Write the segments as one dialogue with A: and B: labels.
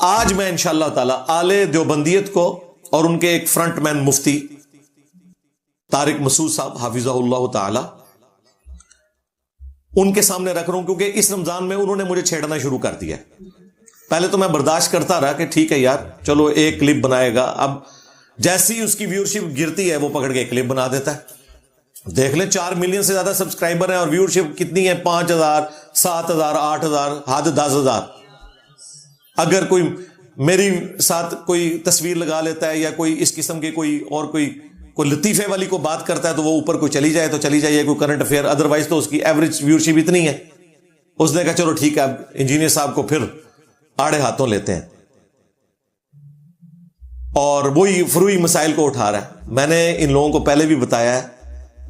A: آج میں انشاءاللہ تعالی آلے دیوبندیت کو اور ان کے ایک فرنٹ مین مفتی طارق مسعود صاحب حافظہ اللہ تعالی ان کے سامنے رکھ رہا ہوں، کیونکہ اس رمضان میں انہوں نے مجھے چھیڑنا شروع کر دیا. پہلے تو میں برداشت کرتا رہا کہ ٹھیک ہے یار چلو ایک کلپ بنائے گا، اب جیسی اس کی ویورشپ گرتی ہے وہ پکڑ کے ایک کلپ بنا دیتا ہے. دیکھ لیں 4 ملین سے زیادہ سبسکرائبر ہیں اور ویورشپ کتنی ہے؟ 5000 7000 8000 حد 10000. اگر کوئی میری ساتھ کوئی تصویر لگا لیتا ہے یا کوئی اس قسم کے کوئی لطیفے والی کو بات کرتا ہے تو وہ اوپر کوئی چلی جائے تو چلی جائے، کوئی کرنٹ افیئر، ادروائز تو اس کی ایوریج ویورشپ اتنی ہے. اس نے کہا چلو ٹھیک ہے، اب انجینئر صاحب کو پھر آڑے ہاتھوں لیتے ہیں اور وہی فروئی مسائل کو اٹھا رہا ہے. میں نے ان لوگوں کو پہلے بھی بتایا ہے،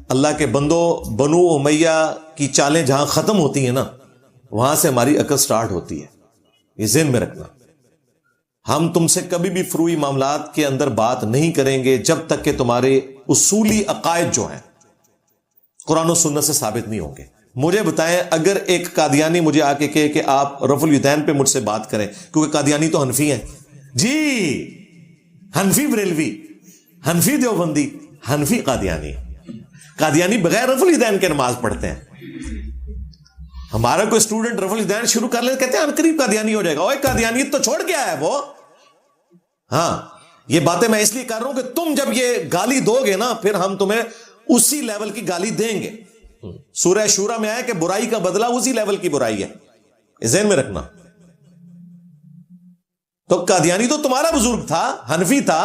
A: اللہ کے بندو، بنو امیہ کی چالیں جہاں ختم ہوتی ہیں نا وہاں سے ہماری عقل سٹارٹ ہوتی ہے. یہ ذہن میں رکھنا. ہم تم سے کبھی بھی فروئی معاملات کے اندر بات نہیں کریں گے جب تک کہ تمہارے اصولی عقائد جو ہیں قرآن و سنت سے ثابت نہیں ہوں گے. مجھے بتائیں، اگر ایک قادیانی مجھے آ کے کہے کہ آپ رفع الیدین پہ مجھ سے بات کریں، کیونکہ قادیانی تو حنفی ہیں جی، حنفی بریلوی، حنفی دیوبندی، حنفی قادیانی. قادیانی بغیر رفع الیدین کے نماز پڑھتے ہیں. ہمارا کوئی اسٹوڈنٹ رفع الیدین شروع کر لے کہتے ہیں انقریب قادیانی ہو جائے گا. اوے قادیانیت تو چھوڑ گیا ہے وہ. ہاں یہ باتیں میں اس لیے کر رہا ہوں کہ تم جب یہ گالی دو گے نا پھر ہم تمہیں اسی لیول کی گالی دیں گے. سورہ شورا میں آیا کہ برائی کا بدلہ اسی لیول کی برائی ہے، ذہن میں رکھنا. تو قادیانی تو تمہارا بزرگ تھا، حنفی تھا.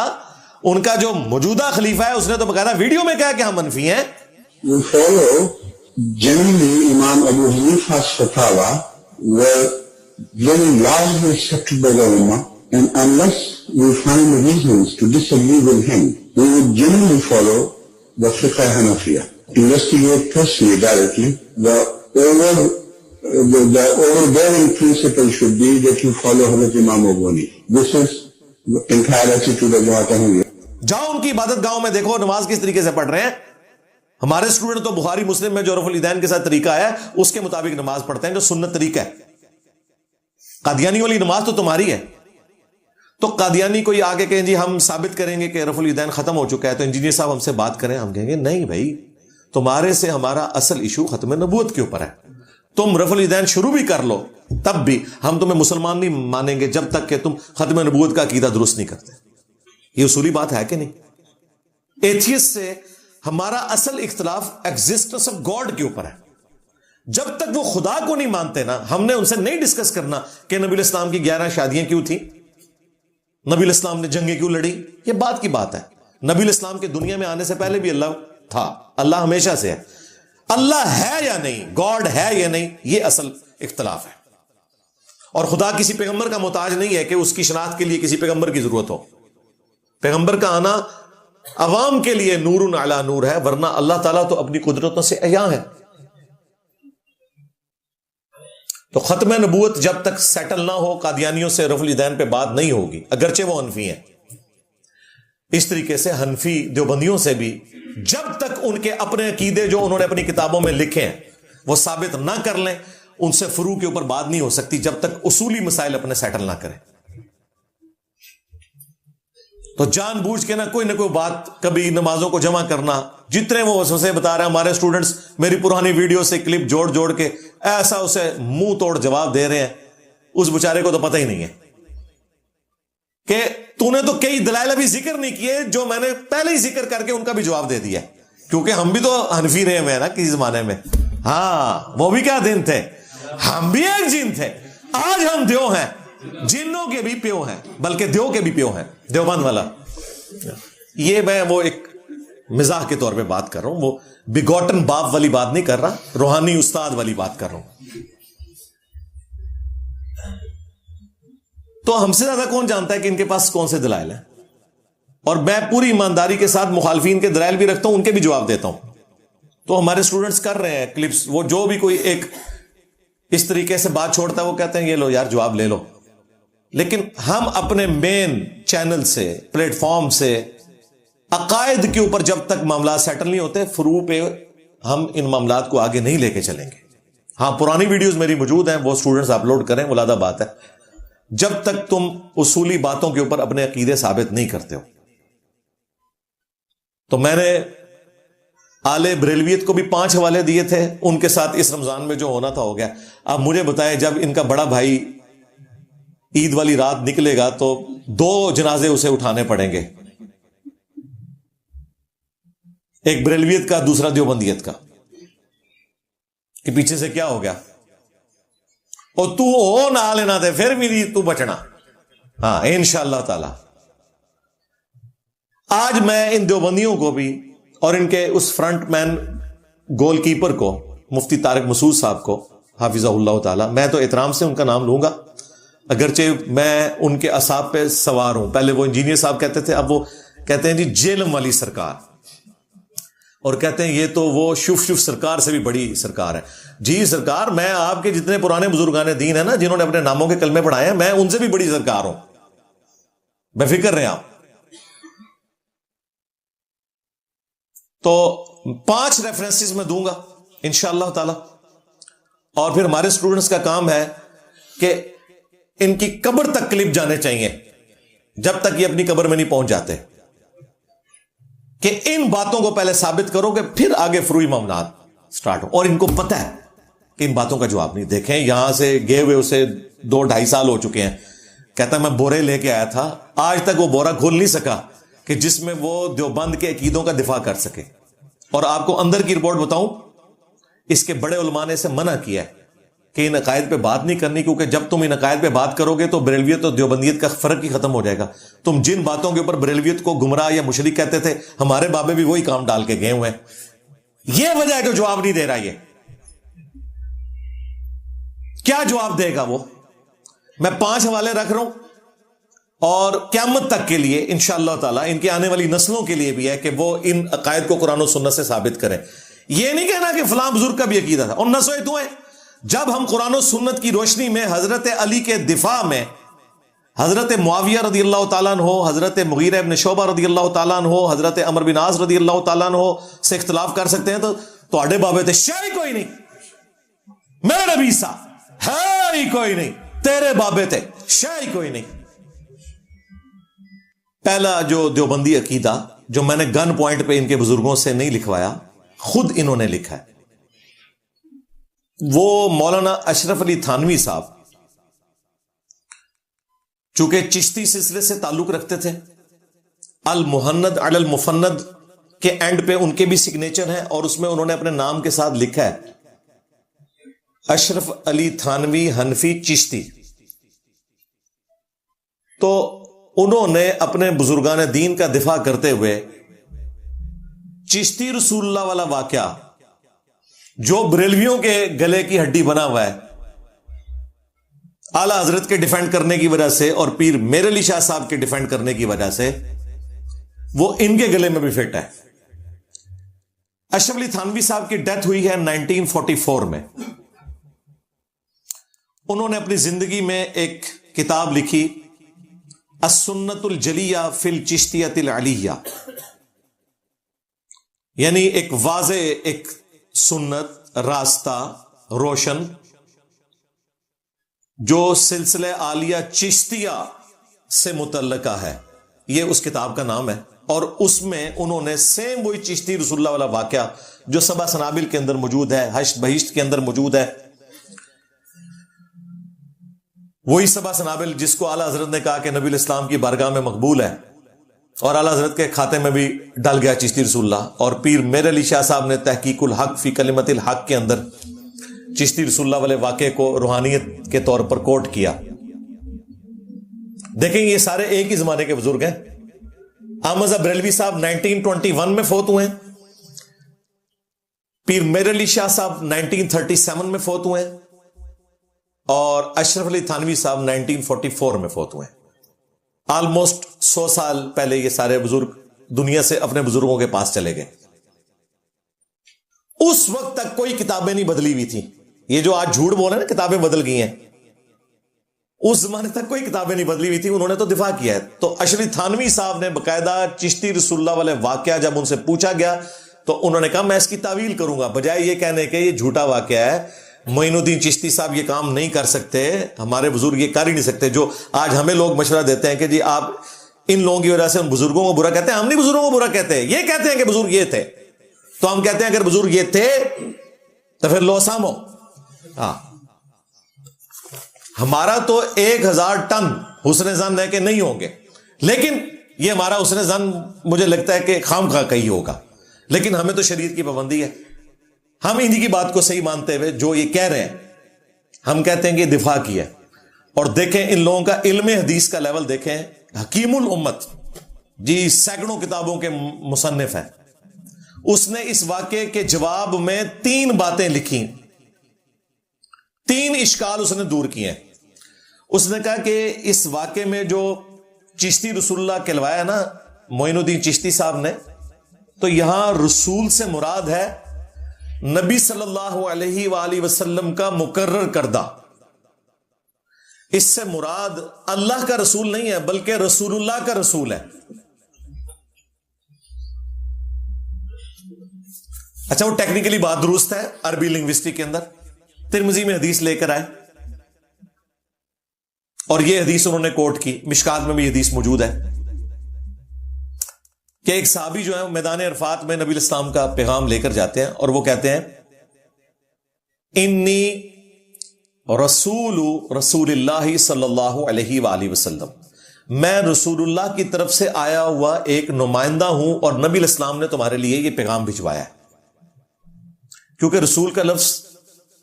A: ان کا جو موجودہ خلیفہ ہے اس نے تو باقاعدہ ویڈیو میں کہا کہ ہم حنفی ہیں.
B: You follow generally Imam Abu Hanifa's fatwa were very largely accepted by the Ummah, and unless we find reasons to disagree with him, we would generally follow the fiqh Hanafiya. Investigate personally directly. The overbearing principle should be that you follow Hazrat Imam Abu Hanifa. This is the entire attitude of Jamaat Ahmadiyya.
A: جاؤ ان کی عبادت گاہوں میں دیکھو نماز کس طریقے سے پڑھ رہے ہیں. ہمارے اسٹوڈنٹ تو بخاری مسلم میں جو رفع الیدین کے ساتھ طریقہ ہے اس کے مطابق نماز پڑھتے ہیں جو سنت طریقہ ہے. قادیانی والی نماز تو تمہاری ہے. تو قادیانی کوئی آگے کہیں جی ہم ثابت کریں گے کہ رفع الیدین ختم ہو چکا ہے تو انجینئر صاحب ہم سے بات کریں. ہم کہیں گے نہیں بھائی، تمہارے سے ہمارا اصل ایشو ختم نبوت کے اوپر ہے. تم رفع الیدین شروع بھی کر لو تب بھی ہم تمہیں مسلمان نہیں مانیں گے جب تک کہ تم ختم نبوت کا عقیدہ درست نہیں کرتے. یہ اصولی بات ہے کہ نہیں؟ ایتھیسٹ سے ہمارا اصل اختلاف ایگزسٹنس آف گاڈ کے اوپر ہے. جب تک وہ خدا کو نہیں مانتے نا ہم نے ان سے نہیں ڈسکس کرنا کہ نبی الاسلام کی 11 شادیاں کیوں تھیں، نبی الاسلام نے جنگیں کیوں لڑی. یہ بات کی بات ہے. نبی الاسلام کے دنیا میں آنے سے پہلے بھی اللہ تھا، اللہ ہمیشہ سے ہے. اللہ ہے یا نہیں، گاڈ ہے یا نہیں، یہ اصل اختلاف ہے. اور خدا کسی پیغمبر کا محتاج نہیں ہے کہ اس کی شناخت کے لیے کسی پیغمبر کی ضرورت ہو. پیغمبر کا آنا عوام کے لیے نور علی نور ہے، ورنہ اللہ تعالیٰ تو اپنی قدرتوں سے عیاں ہے. تو ختم نبوت جب تک سیٹل نہ ہو قادیانیوں سے رفع الیدین پہ بات نہیں ہوگی، اگرچہ وہ حنفی ہیں. اس طریقے سے حنفی دیوبندیوں سے بھی جب تک ان کے اپنے عقیدے جو انہوں نے اپنی کتابوں میں لکھے ہیں وہ ثابت نہ کر لیں ان سے فروع کے اوپر بات نہیں ہو سکتی جب تک اصولی مسائل اپنے سیٹل نہ کریں. تو جان بوجھ کے نہ کوئی بات کبھی نمازوں کو جمع کرنا، جتنے وہ وسوسے بتا رہے ہیں ہمارے اسٹوڈنٹس میری پرانی ویڈیو سے کلپ جوڑ کے ایسا اسے منہ توڑ جواب دے رہے ہیں. اس بیچارے کو تو پتہ ہی نہیں ہے کہ تو نے تو کئی دلائل ابھی ذکر نہیں کیے جو میں نے پہلے ہی ذکر کر کے ان کا بھی جواب دے دیا. کیونکہ ہم بھی تو حنفی رہے ہیں نا کسی زمانے میں. ہاں وہ بھی کیا دن تھے، ہم بھی ایک جن تھے. آج ہم دیو ہیں، جنوں کے بھی پیو ہیں، بلکہ دیو کے بھی پیو ہیں، دیوبند والا. یہ میں وہ ایک مزاح کے طور پہ بات کر رہا ہوں، وہ بگوٹن باپ والی بات نہیں کر رہا، روحانی استاد والی بات کر رہا ہوں. تو ہم سے زیادہ کون جانتا ہے کہ ان کے پاس کون سے دلائل ہیں. اور میں پوری ایمانداری کے ساتھ مخالفین کے دلائل بھی رکھتا ہوں، ان کے بھی جواب دیتا ہوں. تو ہمارے سٹوڈنٹس کر رہے ہیں کلپس، وہ جو بھی کوئی ایک اس طریقے سے بات چھوڑتا ہے وہ کہتے ہیں یہ لو یار جواب لے لو. لیکن ہم اپنے مین چینل سے، پلیٹ فارم سے عقائد کے اوپر جب تک معاملات سیٹل نہیں ہوتے فروع پہ ہم ان معاملات کو آگے نہیں لے کے چلیں گے. ہاں پرانی ویڈیوز میری موجود ہیں، وہ سٹوڈنٹس اپلوڈ کریں، ملادہ بات ہے. جب تک تم اصولی باتوں کے اوپر اپنے عقیدے ثابت نہیں کرتے ہو. تو میں نے آل بریلویت کو بھی 5 حوالے دیے تھے، ان کے ساتھ اس رمضان میں جو ہونا تھا ہو گیا. اب مجھے بتائیں، جب ان کا بڑا بھائی عید والی رات نکلے گا تو 2 جنازے اسے اٹھانے پڑیں گے، ایک بریلویت کا، دوسرا دیوبندیت کا، کہ پیچھے سے کیا ہو گیا. اور تو ہو نہ لینا تھے پھر بھی تو بچنا. ہاں انشاءاللہ تعالی. آج میں ان دیوبندیوں کو بھی اور ان کے اس فرنٹ مین گول کیپر کو، مفتی طارق مسعود صاحب کو حافظہ اللہ تعالی، میں تو احترام سے ان کا نام لوں گا، اگرچہ میں ان کے اعصاب پہ سوار ہوں. پہلے وہ انجینئر صاحب کہتے تھے، اب وہ کہتے ہیں جی جیلم والی سرکار، اور کہتے ہیں یہ تو وہ شف سرکار سے بھی بڑی سرکار ہے. جی سرکار، میں آپ کے جتنے پرانے بزرگان دین ہیں نا، جنہوں نے اپنے ناموں کے کلمے پڑھائے ہیں، میں ان سے بھی بڑی سرکار ہوں، بے فکر رہیں آپ. تو 5 ریفرنسز میں دوں گا انشاءاللہ تعالی. اور پھر ہمارے اسٹوڈنٹس کا کام ہے کہ ان کی قبر تک کلپ جانے چاہیے، جب تک یہ اپنی قبر میں نہیں پہنچ جاتے، کہ ان باتوں کو پہلے ثابت کرو کہ پھر آگے فروئی معاملات سٹارٹ ہو. اور ان کو پتہ ہے کہ ان باتوں کا جواب نہیں. دیکھیں یہاں سے گئے ہوئے اسے 2-2.5 سال ہو چکے ہیں، کہتا ہے میں بورے لے کے آیا تھا، آج تک وہ بورا کھول نہیں سکا کہ جس میں وہ دیوبند کے عقیدوں کا دفاع کر سکے. اور آپ کو اندر کی رپورٹ بتاؤں، اس کے بڑے علماء نے اسے منع کیا ہے کہ ان عقائد پہ بات نہیں کرنی، کیونکہ جب تم ان عقائد پہ بات کرو گے تو بریلویت اور دیوبندیت کا فرق ہی ختم ہو جائے گا. تم جن باتوں کے اوپر بریلویت کو گمراہ یا مشرک کہتے تھے، ہمارے بابے بھی وہی کام ڈال کے گئے ہوئے ہیں. یہ وجہ ہے کہ جواب نہیں دے رہا. یہ کیا جواب دے گا وہ؟ میں 5 حوالے رکھ رہا ہوں، اور قیامت تک کے لیے انشاءاللہ تعالیٰ ان کی آنے والی نسلوں کے لیے بھی ہے کہ وہ ان عقائد کو قرآن و سنت سے ثابت کریں. یہ نہیں کہنا کہ فلاں بزرگ کا بھی عقیدہ تھا. اور نسویں تو ہیں، جب ہم قرآن و سنت کی روشنی میں حضرت علی کے دفاع میں حضرت معاویہ رضی اللہ تعالیٰ عنہ، حضرت مغیرہ ابن شعبہ رضی اللہ تعالیٰ عنہ، حضرت عمر بن عاص رضی اللہ تعالیٰ عنہ سے اختلاف کر سکتے ہیں، تو آڈے بابے تھے شاہی کوئی نہیں، میرے نبی سا ہے ہی کوئی نہیں، تیرے بابے تھے شاہی کوئی نہیں. پہلا جو دیوبندی عقیدہ جو میں نے گن پوائنٹ پہ ان کے بزرگوں سے نہیں لکھوایا، خود انہوں نے لکھا ہے، وہ مولانا اشرف علی تھانوی صاحب، چونکہ چشتی سلسلے سے تعلق رکھتے تھے، المحند علی المفند کے اینڈ پہ ان کے بھی سگنیچر ہیں، اور اس میں انہوں نے اپنے نام کے ساتھ لکھا ہے اشرف علی تھانوی حنفی چشتی. تو انہوں نے اپنے بزرگان دین کا دفاع کرتے ہوئے چشتی رسول اللہ والا واقعہ جو بریلویوں کے گلے کی ہڈی بنا ہوا ہے، اعلی حضرت کے ڈیفینڈ کرنے کی وجہ سے اور پیر میر علی شاہ صاحب کے ڈیفینڈ کرنے کی وجہ سے وہ ان کے گلے میں بھی فٹ ہے. اشرف علی تھانوی صاحب کی ڈیتھ ہوئی ہے 1944 میں. انہوں نے اپنی زندگی میں ایک کتاب لکھی، السنت الجلیہ فی الچشتیۃ العلیہ، یعنی ایک واضح ایک سنت راستہ روشن جو سلسلہ عالیہ چشتیہ سے متعلقہ ہے. یہ اس کتاب کا نام ہے، اور اس میں انہوں نے سیم وہی چشتی رسول اللہ والا واقعہ جو 7 سنابل کے اندر موجود ہے، حشت بہشت کے اندر موجود ہے، وہی 7 سنابل جس کو اعلیٰ حضرت نے کہا کہ نبی الاسلام کی بارگاہ میں مقبول ہے، اور اعلیٰ حضرت کے کھاتے میں بھی ڈل گیا چشتی رسول اللہ. اور پیر میر علی شاہ صاحب نے تحقیق الحق فی کلمت الحق کے اندر چشتی رسول اللہ والے واقعے کو روحانیت کے طور پر کوٹ کیا. دیکھیں یہ سارے ایک ہی زمانے کے بزرگ ہیں. احمد بریلوی صاحب 1921 میں فوت ہوئے ہیں، پیر میر علی شاہ صاحب 1937 میں فوت ہوئے ہیں، اور اشرف علی تھانوی صاحب 1944 میں فوت ہوئے ہیں. آلموسٹ 100 سال پہلے یہ سارے بزرگ دنیا سے اپنے بزرگوں کے پاس چلے گئے. اس وقت تک کوئی کتابیں نہیں بدلی ہوئی تھیں. یہ جو آج جھوٹ بول رہے ہیں نا کتابیں بدل گئی ہیں، اس زمانے تک کوئی کتابیں نہیں بدلی ہوئی تھی، انہوں نے تو دفاع کیا ہے. تو اشرف علی تھانوی صاحب نے باقاعدہ چشتی رسول اللہ والے واقعہ جب ان سے پوچھا گیا تو انہوں نے کہا میں اس کی تعویل کروں گا، بجائے یہ کہنے کہ یہ جھوٹا واقعہ ہے، معین الدین چشتی صاحب یہ کام نہیں کر سکتے, ہمارے بزرگ یہ کر ہی نہیں سکتے. جو آج ہمیں لوگ مشورہ دیتے ہیں کہ جی آپ ان لوگوں کی وجہ سے ان بزرگوں کو برا کہتے ہیں, ہم نہیں بزرگوں کو برا کہتے ہیں, یہ کہتے ہیں کہ بزرگ یہ تھے, تو ہم کہتے ہیں اگر بزرگ یہ تھے تو پھر لو سامو. ہاں, ہمارا تو 1000 ٹن حسن زن ہے کہ نہیں ہوں گے, لیکن یہ ہمارا حسن زن مجھے لگتا ہے کہ خام خواہ کہیں ہوگا, لیکن ہمیں تو شریعت کی پابندی ہے. ہم انہی کی بات کو صحیح مانتے ہوئے جو یہ کہہ رہے ہیں ہم کہتے ہیں کہ دفاع کی ہے. اور دیکھیں ان لوگوں کا علم حدیث کا لیول دیکھیں, حکیم الامت جی سینکڑوں کتابوں کے مصنف ہے, اس نے اس واقعے کے جواب میں 3 باتیں لکھی, 3 اشکال اس نے دور کیے ہیں. اس نے کہا کہ اس واقعے میں جو چشتی رسول اللہ کہلوایا نا معین الدین چشتی صاحب نے, تو یہاں رسول سے مراد ہے نبی صلی اللہ علیہ وآلہ وسلم کا مقرر کردہ. اس سے مراد اللہ کا رسول نہیں ہے بلکہ رسول اللہ کا رسول ہے. اچھا, وہ ٹیکنیکلی بات درست ہے عربی لنگوسٹک کے اندر, ترمذی میں حدیث لے کر آئے اور یہ حدیث انہوں نے کوٹ کی, مشکات میں بھی حدیث موجود ہے کہ ایک صحابی جو ہے میدان عرفات میں نبی الاسلام کا پیغام لے کر جاتے ہیں اور وہ کہتے ہیں انی رسول اللہ صلی اللہ علیہ وآلہ وسلم, میں رسول اللہ کی طرف سے آیا ہوا ایک نمائندہ ہوں اور نبی الاسلام نے تمہارے لیے یہ پیغام بھجوایا ہے. کیونکہ رسول کا لفظ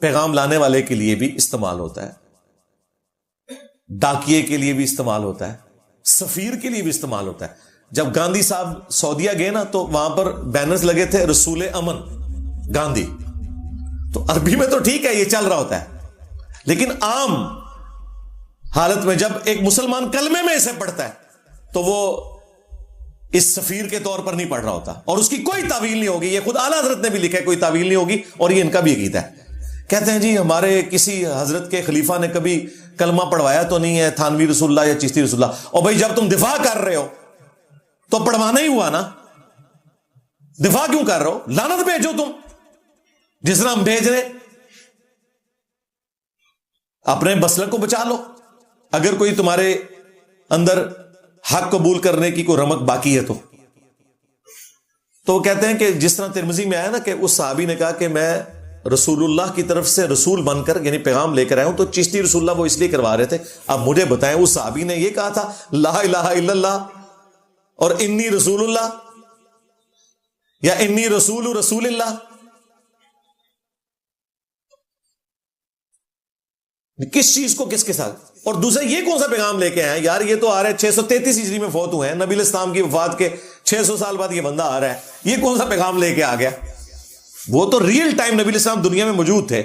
A: پیغام لانے والے کے لیے بھی استعمال ہوتا ہے, ڈاکیے کے لیے بھی استعمال ہوتا ہے, سفیر کے لیے بھی استعمال ہوتا ہے. جب گاندھی صاحب سعودیہ گئے نا تو وہاں پر بینرز لگے تھے رسول امن گاندھی, تو عربی میں تو ٹھیک ہے یہ چل رہا ہوتا ہے, لیکن عام حالت میں جب ایک مسلمان کلمے میں اسے پڑھتا ہے تو وہ اس سفیر کے طور پر نہیں پڑھ رہا ہوتا, اور اس کی کوئی تعویل نہیں ہوگی. یہ خود اعلیٰ حضرت نے بھی لکھا ہے کوئی تعویل نہیں ہوگی, اور یہ ان کا بھی عقیدہ ہے. کہتے ہیں جی ہمارے کسی حضرت کے خلیفہ نے کبھی کلمہ پڑھوایا تو نہیں ہے, تھانوی رسول اللہ یا چشتی رسول اللہ. اور بھائی جب تم دفاع کر رہے ہو تو پڑھوانا ہی ہوا نا, دفاع کیوں کر رہے ہو؟ لعنت بھیجو تم جس طرح ہم بھیج رہے, اپنے مسلک کو بچا لو. اگر کوئی تمہارے اندر حق قبول کرنے کی کوئی رمق باقی ہے تو وہ کہتے ہیں کہ جس طرح ترمذی میں آیا نا کہ اس صحابی نے کہا کہ میں رسول اللہ کی طرف سے رسول بن کر یعنی پیغام لے کر آیا ہوں, تو چشتی رسول اللہ وہ اس لیے کروا رہے تھے. اب مجھے بتائیں اس صحابی نے یہ کہا تھا لا الہ الا اللہ اور انی رسول اللہ, یا انی رسول اللہ؟ کس چیز کو کس کے ساتھ؟ اور دوسرا یہ کون سا پیغام لے کے آئے یار؟ یہ تو آ رہا ہے 633 ہجری میں فوت ہوئے ہیں, نبی الاسلام کی وفات کے 600 سال بعد یہ بندہ آ رہا ہے, یہ کون سا پیغام لے کے آ گیا؟ وہ تو ریئل ٹائم نبی الاسلام دنیا میں موجود تھے.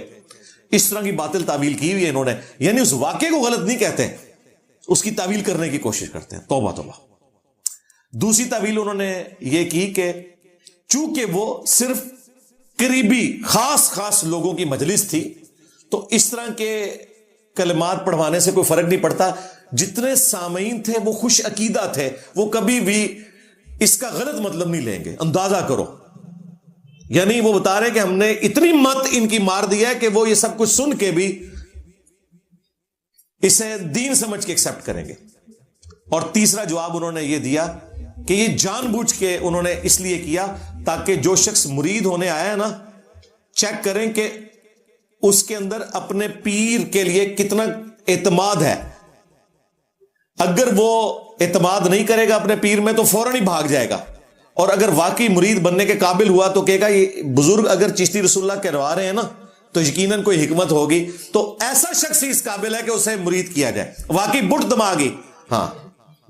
A: اس طرح کی باطل تعویل کی ہوئی ہے انہوں نے, یعنی اس واقعے کو غلط نہیں کہتے, اس کی تعویل کرنے کی کوشش کرتے ہیں. توبہ توبہ. دوسری تعویل انہوں نے یہ کی کہ چونکہ وہ صرف قریبی خاص لوگوں کی مجلس تھی تو اس طرح کے کلمات پڑھوانے سے کوئی فرق نہیں پڑتا. جتنے سامعین تھے وہ خوش عقیدہ تھے, وہ کبھی بھی اس کا غلط مطلب نہیں لیں گے. اندازہ کرو, یعنی وہ بتا رہے کہ ہم نے اتنی مت ان کی مار دیا ہے کہ وہ یہ سب کچھ سن کے بھی اسے دین سمجھ کے ایکسپٹ کریں گے. اور تیسرا جواب انہوں نے یہ دیا کہ یہ جان بوجھ کے انہوں نے اس لیے کیا تاکہ جو شخص مرید ہونے آیا ہے نا, چیک کریں کہ اس کے اندر اپنے پیر کے لیے کتنا اعتماد ہے. اگر وہ اعتماد نہیں کرے گا اپنے پیر میں تو فوراً ہی بھاگ جائے گا, اور اگر واقعی مرید بننے کے قابل ہوا تو کہے گا یہ بزرگ اگر چشتی رسول اللہ کروا رہے ہیں نا تو یقیناً کوئی حکمت ہوگی. تو ایسا شخص ہی اس قابل ہے کہ اسے مرید کیا جائے. واقعی بٹ دماغی, ہاں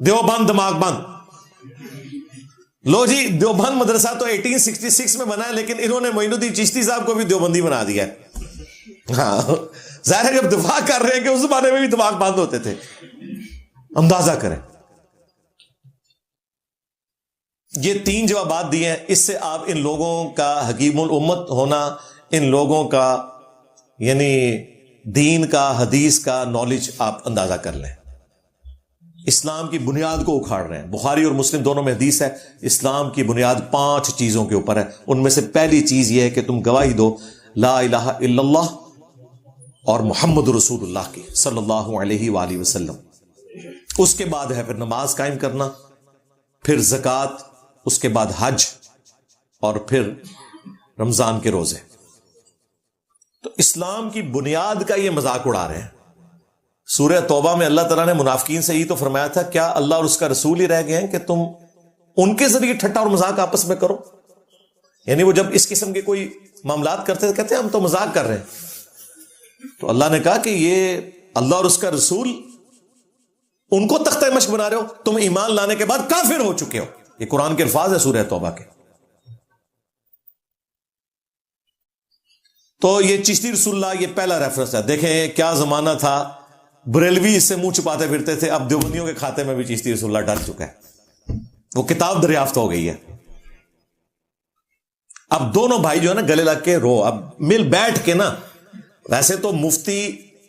A: دیوبند دماغ بند. لو جی دیوبند مدرسہ تو 1866 میں بنا ہے, لیکن انہوں نے معین الدین چشتی صاحب کو بھی دیوبندی بنا دیا ہے. ہاں ظاہر ہے جب دفاع کر رہے ہیں کہ اس زمانے میں بھی دماغ بند ہوتے تھے. اندازہ کریں. یہ 3 جوابات دیے ہیں, اس سے آپ ان لوگوں کا حکیم الامت ہونا, ان لوگوں کا یعنی دین کا حدیث کا نالج آپ اندازہ کر لیں. اسلام کی بنیاد کو اکھاڑ رہے ہیں. بخاری اور مسلم دونوں میں حدیث ہے اسلام کی بنیاد 5 چیزوں کے اوپر ہے. ان میں سے پہلی چیز یہ ہے کہ تم گواہی دو لا الہ الا اللہ اور محمد رسول اللہ کی صلی اللہ علیہ وآلہ وسلم. اس کے بعد ہے پھر نماز قائم کرنا، پھر زکوٰۃ، اس کے بعد حج، اور پھر رمضان کے روزے. تو اسلام کی بنیاد کا یہ مذاق اڑا رہے ہیں. سورہ توبہ میں اللہ تعالیٰ نے منافقین سے ہی تو فرمایا تھا، کیا اللہ اور اس کا رسول ہی رہ گئے ہیں کہ تم ان کے ذریعے ٹھٹا اور مذاق آپس میں کرو؟ یعنی وہ جب اس قسم کے کوئی معاملات کرتے تھے کہتے ہیں ہم تو مذاق کر رہے ہیں. تو اللہ نے کہا کہ یہ اللہ اور اس کا رسول، ان کو تختہ مشق بنا رہے ہو، تم ایمان لانے کے بعد کافر ہو چکے ہو. یہ قرآن کے الفاظ ہے سورہ توبہ کے. تو یہ چشتی رسول اللہ یہ پہلا ریفرنس ہے. دیکھیں کیا زمانہ تھا، بریلوی اس سے منہ چھپاتے پھرتے تھے، اب دیوبندیوں کے کھاتے میں بھی چشتی رسول اللہ ڈال چکا ہے. وہ کتاب دریافت ہو گئی ہے. اب دونوں بھائی جو ہے نا گلے لگ کے رو، اب مل بیٹھ کے نا. ویسے تو مفتی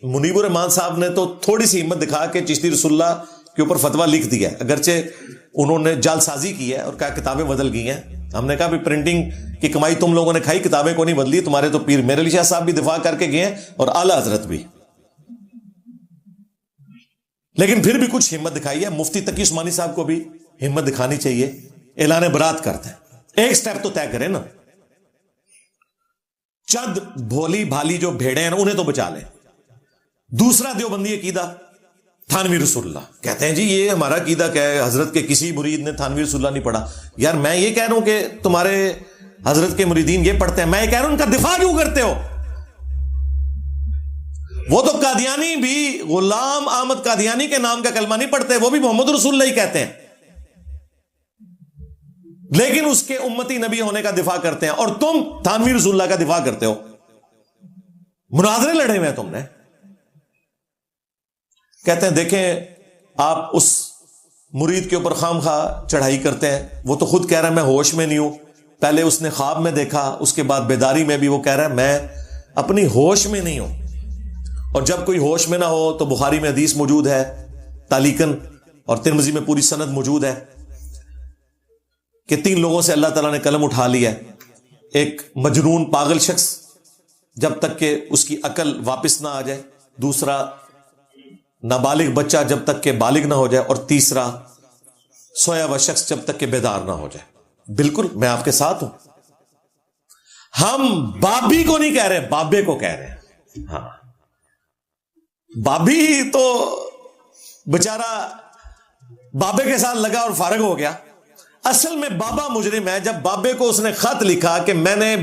A: منیب الرحمان صاحب نے تو تھوڑی سی ہمت دکھا کے چشتی رسول اللہ کے اوپر فتویٰ لکھ دیا ہے، اگرچہ انہوں نے جعل سازی کی ہے اور کہا کتابیں بدل گئی ہیں. ہم نے کہا بھی پرنٹنگ کی کمائی تم لوگوں نے کھائی، کتابیں کو نہیں بدلی. تمہارے تو پیر میرے علی شاہ صاحب بھی دفاع کر کے گئے ہیں اور اعلیٰ حضرت بھی، لیکن پھر بھی کچھ ہمت دکھائی ہے. مفتی تقی عثمانی صاحب کو بھی ہمت دکھانی چاہیے. اعلان برات کرتے ہیں، ایک سٹیپ تو طے کریں نا. چند بھولی بھالی جو بھیڑے ہیں نا انہیں تو بچا لیں. دوسرا دیوبندی عقیدہ تھانوی رسول اللہ. کہتے ہیں جی یہ ہمارا عقیدہ کیا ہے، حضرت کے کسی مرید نے تھانوی رسول اللہ نہیں پڑھا. یار میں یہ کہہ رہا ہوں کہ تمہارے حضرت کے مریدین یہ پڑھتے ہیں، میں یہ کہہ رہا ہوں ان کا دفاع کیوں کرتے ہو؟ وہ تو قادیانی بھی غلام احمد قادیانی کے نام کا کلمہ نہیں پڑھتے، وہ بھی محمد رسول اللہ ہی کہتے ہیں، لیکن اس کے امتی نبی ہونے کا دفاع کرتے ہیں. اور تم تھانوی رسول اللہ کا دفاع کرتے ہو. مناظرے لڑے ہوئے ہیں تم نے. کہتے ہیں دیکھیں آپ اس مرید کے اوپر خام خواہ چڑھائی کرتے ہیں. وہ تو خود کہہ رہا ہے میں ہوش میں نہیں ہوں. پہلے اس نے خواب میں دیکھا، اس کے بعد بیداری میں بھی وہ کہہ رہا ہے میں اپنی ہوش میں نہیں ہوں. اور جب کوئی ہوش میں نہ ہو تو بخاری میں حدیث موجود ہے تعلیقاً، اور ترمذی میں پوری سند موجود ہے کہ 3 لوگوں سے اللہ تعالیٰ نے قلم اٹھا لیا ہے. ایک مجنون پاگل شخص جب تک کہ اس کی عقل واپس نہ آ جائے، دوسرا نابالغ بچہ جب تک کہ بالغ نہ ہو جائے، اور تیسرا سویا ہوا شخص جب تک کہ بیدار نہ ہو جائے. بالکل میں آپ کے ساتھ ہوں. ہم بابی کو نہیں کہہ رہے، بابے کو کہہ رہے ہیں. ہاں بابی تو بیچارہ بابے کے ساتھ لگا اور فارغ ہو گیا. اصل میں بابا مجرم ہے. جب بابے کو اس نے خط لکھا کہ میں نے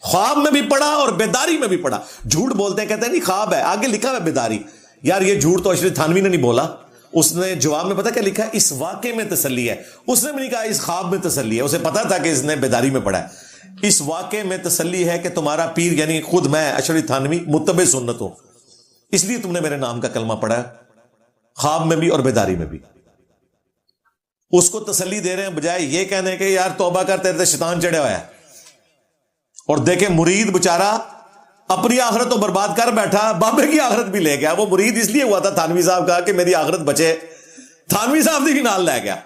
A: خواب میں بھی پڑھا اور بیداری میں بھی پڑھا. جھوٹ بولتے ہیں، کہتے ہیں نہیں خواب ہے، آگے لکھا ہے بیداری. یار یہ جھوٹ تو اشرف تھانوی نے نہیں بولا. اس نے جواب میں پتا کیا لکھا ہے؟ اس واقعے میں تسلی ہے. اس نے بھی نہیں کہا اس خواب میں تسلی ہے. اسے پتا تھا کہ اس نے بیداری میں پڑھا ہے. اس واقعے میں تسلی ہے کہ تمہارا پیر یعنی خود میں اشرف تھانوی متبع سنت ہوں، اس لیے تم نے میرے نام کا کلمہ پڑھا ہے خواب میں بھی اور بیداری میں بھی. اس کو تسلی دے رہے ہیں بجائے یہ کہنے کہ یار توبہ کر تیرے شیطان چڑھا ہوا ہے. اور دیکھیں مرید بچارہ اپنی آخرت تو برباد کر بیٹھا، بابے کی آخرت بھی لے گیا. وہ مرید اس لیے ہوا تھا تھانوی صاحب کا کہ میری آخرت بچے. تھانوی صاحب بھی نال لے گیا،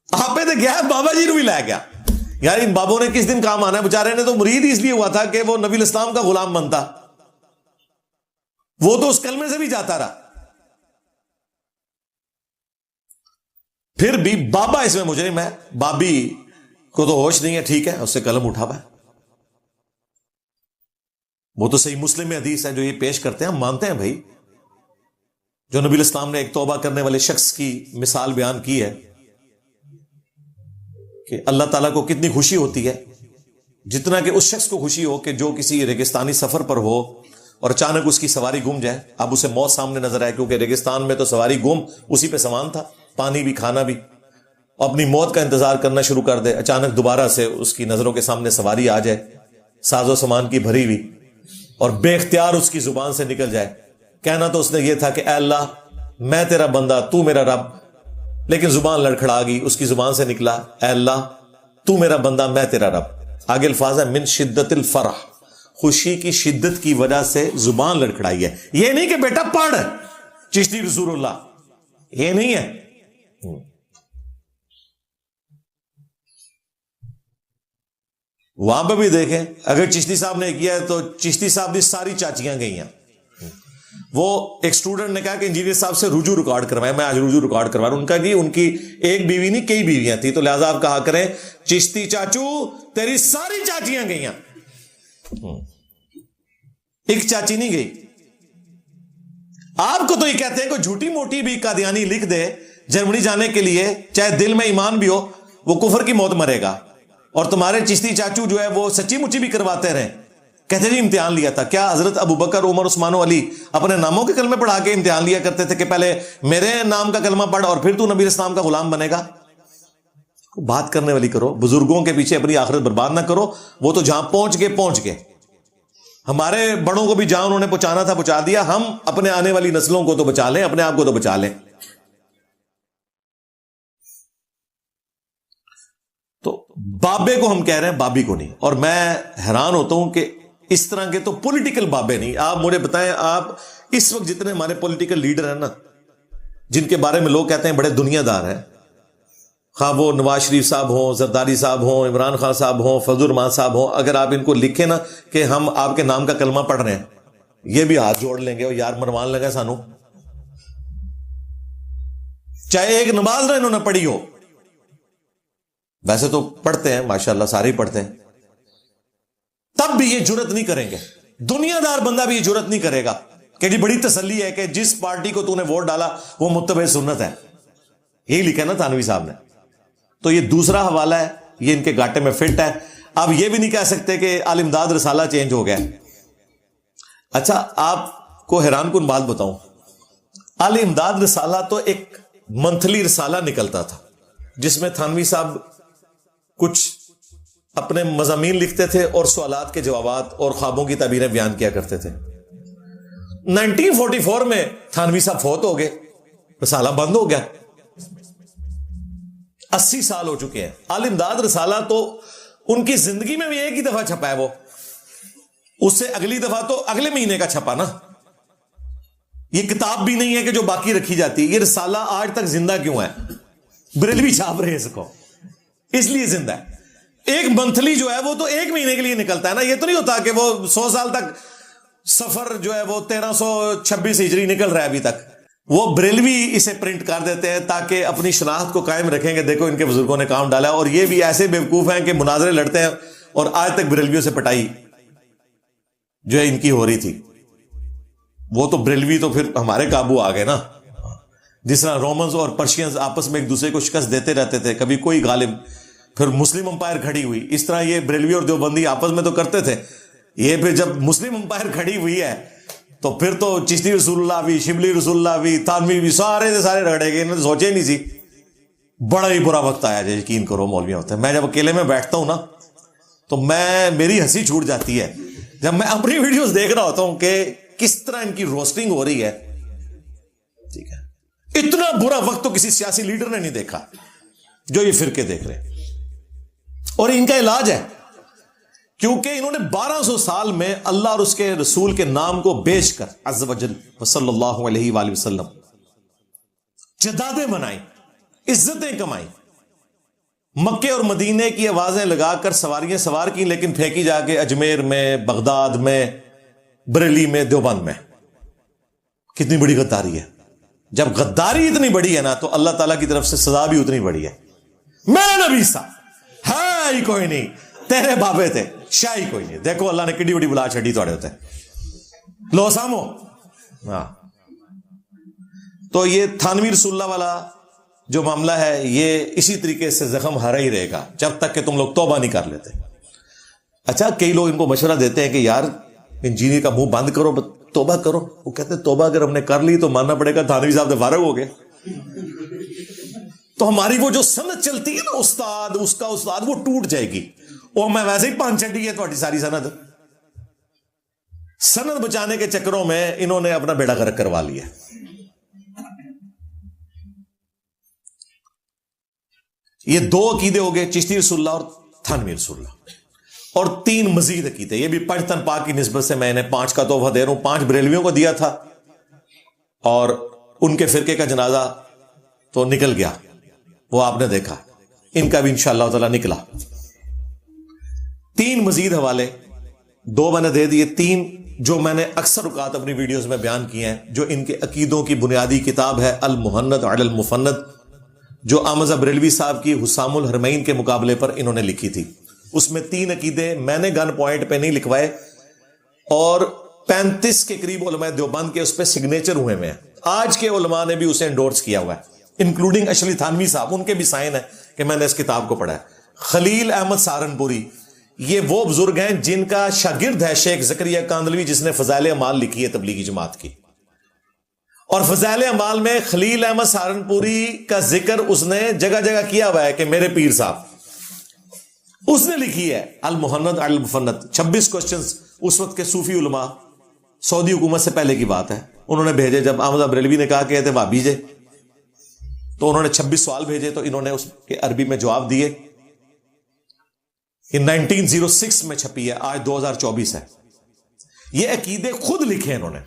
A: آپ پہ گیا بابا جی بھی لے گیا. یار ان بابوں نے کس دن کام آنا ہے؟ بچارے نے تو مرید اس لیے ہوا تھا کہ وہ نبی الاسلام کا غلام بنتا. وہ تو اس کلمے سے بھی جاتا رہا. پھر بھی بابا اس میں مجرم ہے، بابی کو تو ہوش نہیں ہے. ٹھیک ہے اس سے قلم اٹھا ہوا ہے. وہ تو صحیح مسلم میں حدیث ہے جو یہ پیش کرتے ہیں، ہم مانتے ہیں بھائی. جو نبی الاسلام نے ایک توبہ کرنے والے شخص کی مثال بیان کی ہے کہ اللہ تعالیٰ کو کتنی خوشی ہوتی ہے، جتنا کہ اس شخص کو خوشی ہو کہ جو کسی ریگستانی سفر پر ہو اور اچانک اس کی سواری گم جائے. اب اسے موت سامنے نظر آئے، کیونکہ ریگستان میں تو سواری گم اسی پہ سامان تھا، پانی بھی کھانا بھی. اپنی موت کا انتظار کرنا شروع کر دے. اچانک دوبارہ سے اس کی نظروں کے سامنے سواری آ جائے ساز و سامان کی بھری ہوئی، اور بے اختیار اس کی زبان سے نکل جائے. کہنا تو اس نے یہ تھا کہ اے اللہ میں تیرا بندہ تو میرا رب، لیکن زبان لڑکھڑا گئی. اس کی زبان سے نکلا اے اللہ تو میرا بندہ میں تیرا رب. آگے الفاظ ہے من شدت الفرح، خوشی کی شدت کی وجہ سے زبان لڑکھڑائی ہے. یہ نہیں کہ بیٹا پڑھ چشتی رسول اللہ، یہ نہیں ہے. وہاں پہ بھی دیکھیں, اگر چشتی صاحب نے کیا ہے تو چشتی صاحب کی ساری چاچیاں گئی ہیں. وہ ایک اسٹوڈنٹ نے کہا کہ انجینئر صاحب سے رجوع ریکارڈ کروائے, میں آج رجوع ریکارڈ کروا رہا ہوں. ان کا ان کی ایک بیوی نہیں کئی بیویاں تھیں, تو لہذا آپ کہا کریں چشتی چاچو تیری ساری چاچیاں گئی ہیں, ایک چاچی نہیں گئی. آپ کو تو یہ کہتے ہیں کہ جھوٹی موٹی بھی قادیانی لکھ دے جرمنی جانے کے لیے, چاہے دل میں ایمان بھی ہو, وہ کفر کی موت مرے گا. اور تمہارے چشتی چاچو جو ہے وہ سچی مچی بھی کرواتے رہے, کہتے جی امتحان لیا تھا. کیا حضرت ابو بکر, عمر, عثمان و علی اپنے ناموں کے کلمے پڑھا کے امتحان لیا کرتے تھے کہ پہلے میرے نام کا کلمہ پڑھ اور پھر تو نبی اسلام کا غلام بنے گا؟ بات کرنے والی کرو, بزرگوں کے پیچھے اپنی آخرت برباد نہ کرو. وہ تو جہاں پہنچ گئے. ہمارے بڑوں کو بھی جہاں انہوں نے پہنچانا تھا پہنچا دیا, ہم اپنے آنے والی نسلوں کو تو بچا لیں, اپنے آپ کو تو بچا لیں. تو بابے کو ہم کہہ رہے ہیں, بابی کو نہیں. اور میں حیران ہوتا ہوں کہ اس طرح کے تو پولیٹیکل بابے نہیں. آپ مجھے بتائیں, آپ اس وقت جتنے ہمارے پولیٹیکل لیڈر ہیں نا, جن کے بارے میں لوگ کہتے ہیں بڑے دنیا دار ہیں, خواہ وہ نواز شریف صاحب ہوں, زرداری صاحب ہوں, عمران خان صاحب ہوں, فضل الرحمان صاحب ہوں, اگر آپ ان کو لکھیں نا کہ ہم آپ کے نام کا کلمہ پڑھ رہے ہیں, یہ بھی ہاتھ جوڑ لیں گے اور یار مرمان لگا سانو, چاہے ایک نماز نہ انہوں نے پڑھی ہو. ویسے تو پڑھتے ہیں ماشاءاللہ, سارے ہی پڑھتے ہیں, تب بھی یہ جرت نہیں کریں گے. دنیا دار بندہ بھی یہ جرت نہیں کرے گا کہ جی بڑی تسلی ہے کہ جس پارٹی کو تو نے ووٹ ڈالا وہ متبع سنت ہے. یہی لکھا نا تھانوی صاحب نے. تو یہ دوسرا حوالہ ہے, یہ ان کے گاٹے میں فٹ ہے. آپ یہ بھی نہیں کہہ سکتے کہ آل امداد رسالہ چینج ہو گیا. اچھا آپ کو حیران کن بات بتاؤں, آل امداد رسالہ تو ایک منتھلی رسالہ نکلتا تھا جس میں تھانوی صاحب کچھ اپنے مضامین لکھتے تھے اور سوالات کے جوابات اور خوابوں کی تعبیریں بیان کیا کرتے تھے. 1944 میں تھانوی صاحب فوت ہو گئے, رسالہ بند ہو گیا. 80 سال ہو چکے ہیں. آل امداد رسالہ تو ان کی زندگی میں بھی ایک ہی دفعہ چھپا ہے, وہ اس سے اگلی دفعہ تو اگلے مہینے کا چھپا نا. یہ کتاب بھی نہیں ہے کہ جو باقی رکھی جاتی ہے. یہ رسالہ آج تک زندہ کیوں ہے؟ بریلوی چھاپ رہے اس کو, اس لیے زندہ ہے. ایک منتھلی جو ہے وہ تو ایک مہینے کے لیے نکلتا ہے نا. یہ تو نہیں ہوتا کہ وہ 100 سال تک سفر جو ہے وہ 1326 ہجری نکل رہا ہے ابھی تک. وہ بریلوی اسے پرنٹ کر دیتے ہیں تاکہ اپنی شناخت کو قائم رکھیں گے, دیکھو ان کے بزرگوں نے کام ڈالا. اور یہ بھی ایسے بیوقوف ہیں کہ مناظرے لڑتے ہیں اور آج تک بریلویوں سے پٹائی جو ہے ان کی ہو رہی تھی. وہ تو بریلوی تو پھر ہمارے قابو آ گئے نا. جس طرح رومنز اور پرشینز آپس میں ایک دوسرے کو شکست دیتے رہتے تھے, کبھی کوئی غالب, پھر مسلم امپائر کھڑی ہوئی. اس طرح یہ بریلوی اور دیوبندی آپس میں تو کرتے تھے. یہ پھر جب مسلم امپائر کھڑی ہوئی ہے تو پھر تو چشتی رسول اللہ بھی, شبلی رسول اللہ بھی, تھانوی بھی, سارے سے سارے رگڑے گئے. انہوں نے سوچے نہیں سی. بڑا ہی برا وقت آیا, یقین کرو مولویاں ہوتے ہیں. میں جب اکیلے میں بیٹھتا ہوں نا تو میری ہنسی چھوٹ جاتی ہے جب میں اپنی ویڈیوز دیکھ رہا ہوتا ہوں کہ کس طرح ان کی روسٹنگ ہو رہی ہے. ٹھیک ہے, اتنا برا وقت تو کسی سیاسی لیڈر نے نہیں دیکھا جو یہ فرقے دیکھ رہے ہیں. اور ان کا علاج ہے, کیونکہ انہوں نے 1200 سال میں اللہ اور اس کے رسول کے نام کو بیچ کر عز وجل صلی اللہ علیہ وآلہ وسلم جدادیں منائی, عزتیں کمائی, مکے اور مدینے کی آوازیں لگا کر سواریاں سوار کی, لیکن پھینکی جا کے اجمیر میں, بغداد میں, بریلی میں, دیوبند میں. کتنی بڑی غداری ہے. جب غداری اتنی بڑی ہے نا تو اللہ تعالیٰ کی طرف سے سزا بھی اتنی بڑی ہے. میرا نبی صاحب ہے ہی کوئی نہیں, تیرے بابے تھے شاہی کوئی نہیں. دیکھو اللہ نے کڈی بڑی بلا چھڑی توڑے ہوتے لو سامو. ہاں, تو یہ تھانوی رسول اللہ والا جو معاملہ ہے یہ اسی طریقے سے زخم ہرا ہی رہے گا جب تک کہ تم لوگ توبہ نہیں کر لیتے. اچھا, کئی لوگ ان کو مشورہ دیتے ہیں کہ یار انجینئر کا منہ بند کرو, توبہ کرو. وہ کہتے ہیں توبہ اگر ہم نے کر لی تو ماننا پڑے گا تھانوی صاحب سے فارغ ہو گئے. تو ہماری وہ جو سند چلتی ہے نا, استاد اس کا استاد, وہ ٹوٹ جائے گی. اور میں ویسے ہی 5 چڈی ہے تھوڑی ساری سند بچانے کے چکروں میں انہوں نے اپنا بیڑا غرق کروا لیا. یہ 2 عقیدے ہو گئے, چشتی رسول اللہ اور تھانوی رسول اللہ. اور 3 مزید عقیدے, یہ بھی پاکستان پاک کی نسبت سے میں انہیں 5 کا تحفہ دے رہا ہوں. 5 بریلویوں کو دیا تھا اور ان کے فرقے کا جنازہ تو نکل گیا, وہ آپ نے دیکھا. ان کا بھی انشاءاللہ تعالی نکلا. 3 مزید حوالے 2 میں نے دے دیے، 3 جو میں نے اکثر اوقات اپنی ویڈیوز میں بیان کیے ہیں، جو ان کے عقیدوں کی بنیادی کتاب ہے المہند علی المفند، جو احمد بریلوی صاحب کی حسام الحرمین کے مقابلے پر انہوں نے لکھی تھی. اس میں 3 عقیدے میں نے گن پوائنٹ پہ نہیں لکھوائے، اور 35 کے قریب علماء دیوبند کے اس پہ سگنیچر ہوئے ہیں. آج کے علماء نے بھی اسے انڈورس کیا ہوا ہے، انکلوڈنگ اشلی تھانوی صاحب، ان کے بھی سائن ہے کہ میں نے اس کتاب کو پڑھا ہے. خلیل احمد سہارنپوری، یہ وہ بزرگ ہیں جن کا شاگرد ہے شیخ زکریا کاندلوی، جس نے فضائل اعمال لکھی ہے تبلیغی جماعت کی. اور فضائل اعمال میں خلیل احمد سہارنپوری کا ذکر اس نے جگہ جگہ کیا ہوا ہے کہ میرے پیر صاحب، اس نے لکھی ہے المہند علی المفند. 26 کوسچنز اس وقت کے صوفی علماء، سعودی حکومت سے پہلے کی بات ہے، انہوں نے بھیجے. جب احمد بریلوی نے کہا کہ تھے وہابی جے، تو انہوں نے 26 سوال بھیجے، تو انہوں نے اس کے عربی میں جواب دیے. یہ 1906 میں چھپی ہے، آج 2024 ہے. یہ عقیدے خود لکھے انہوں نے.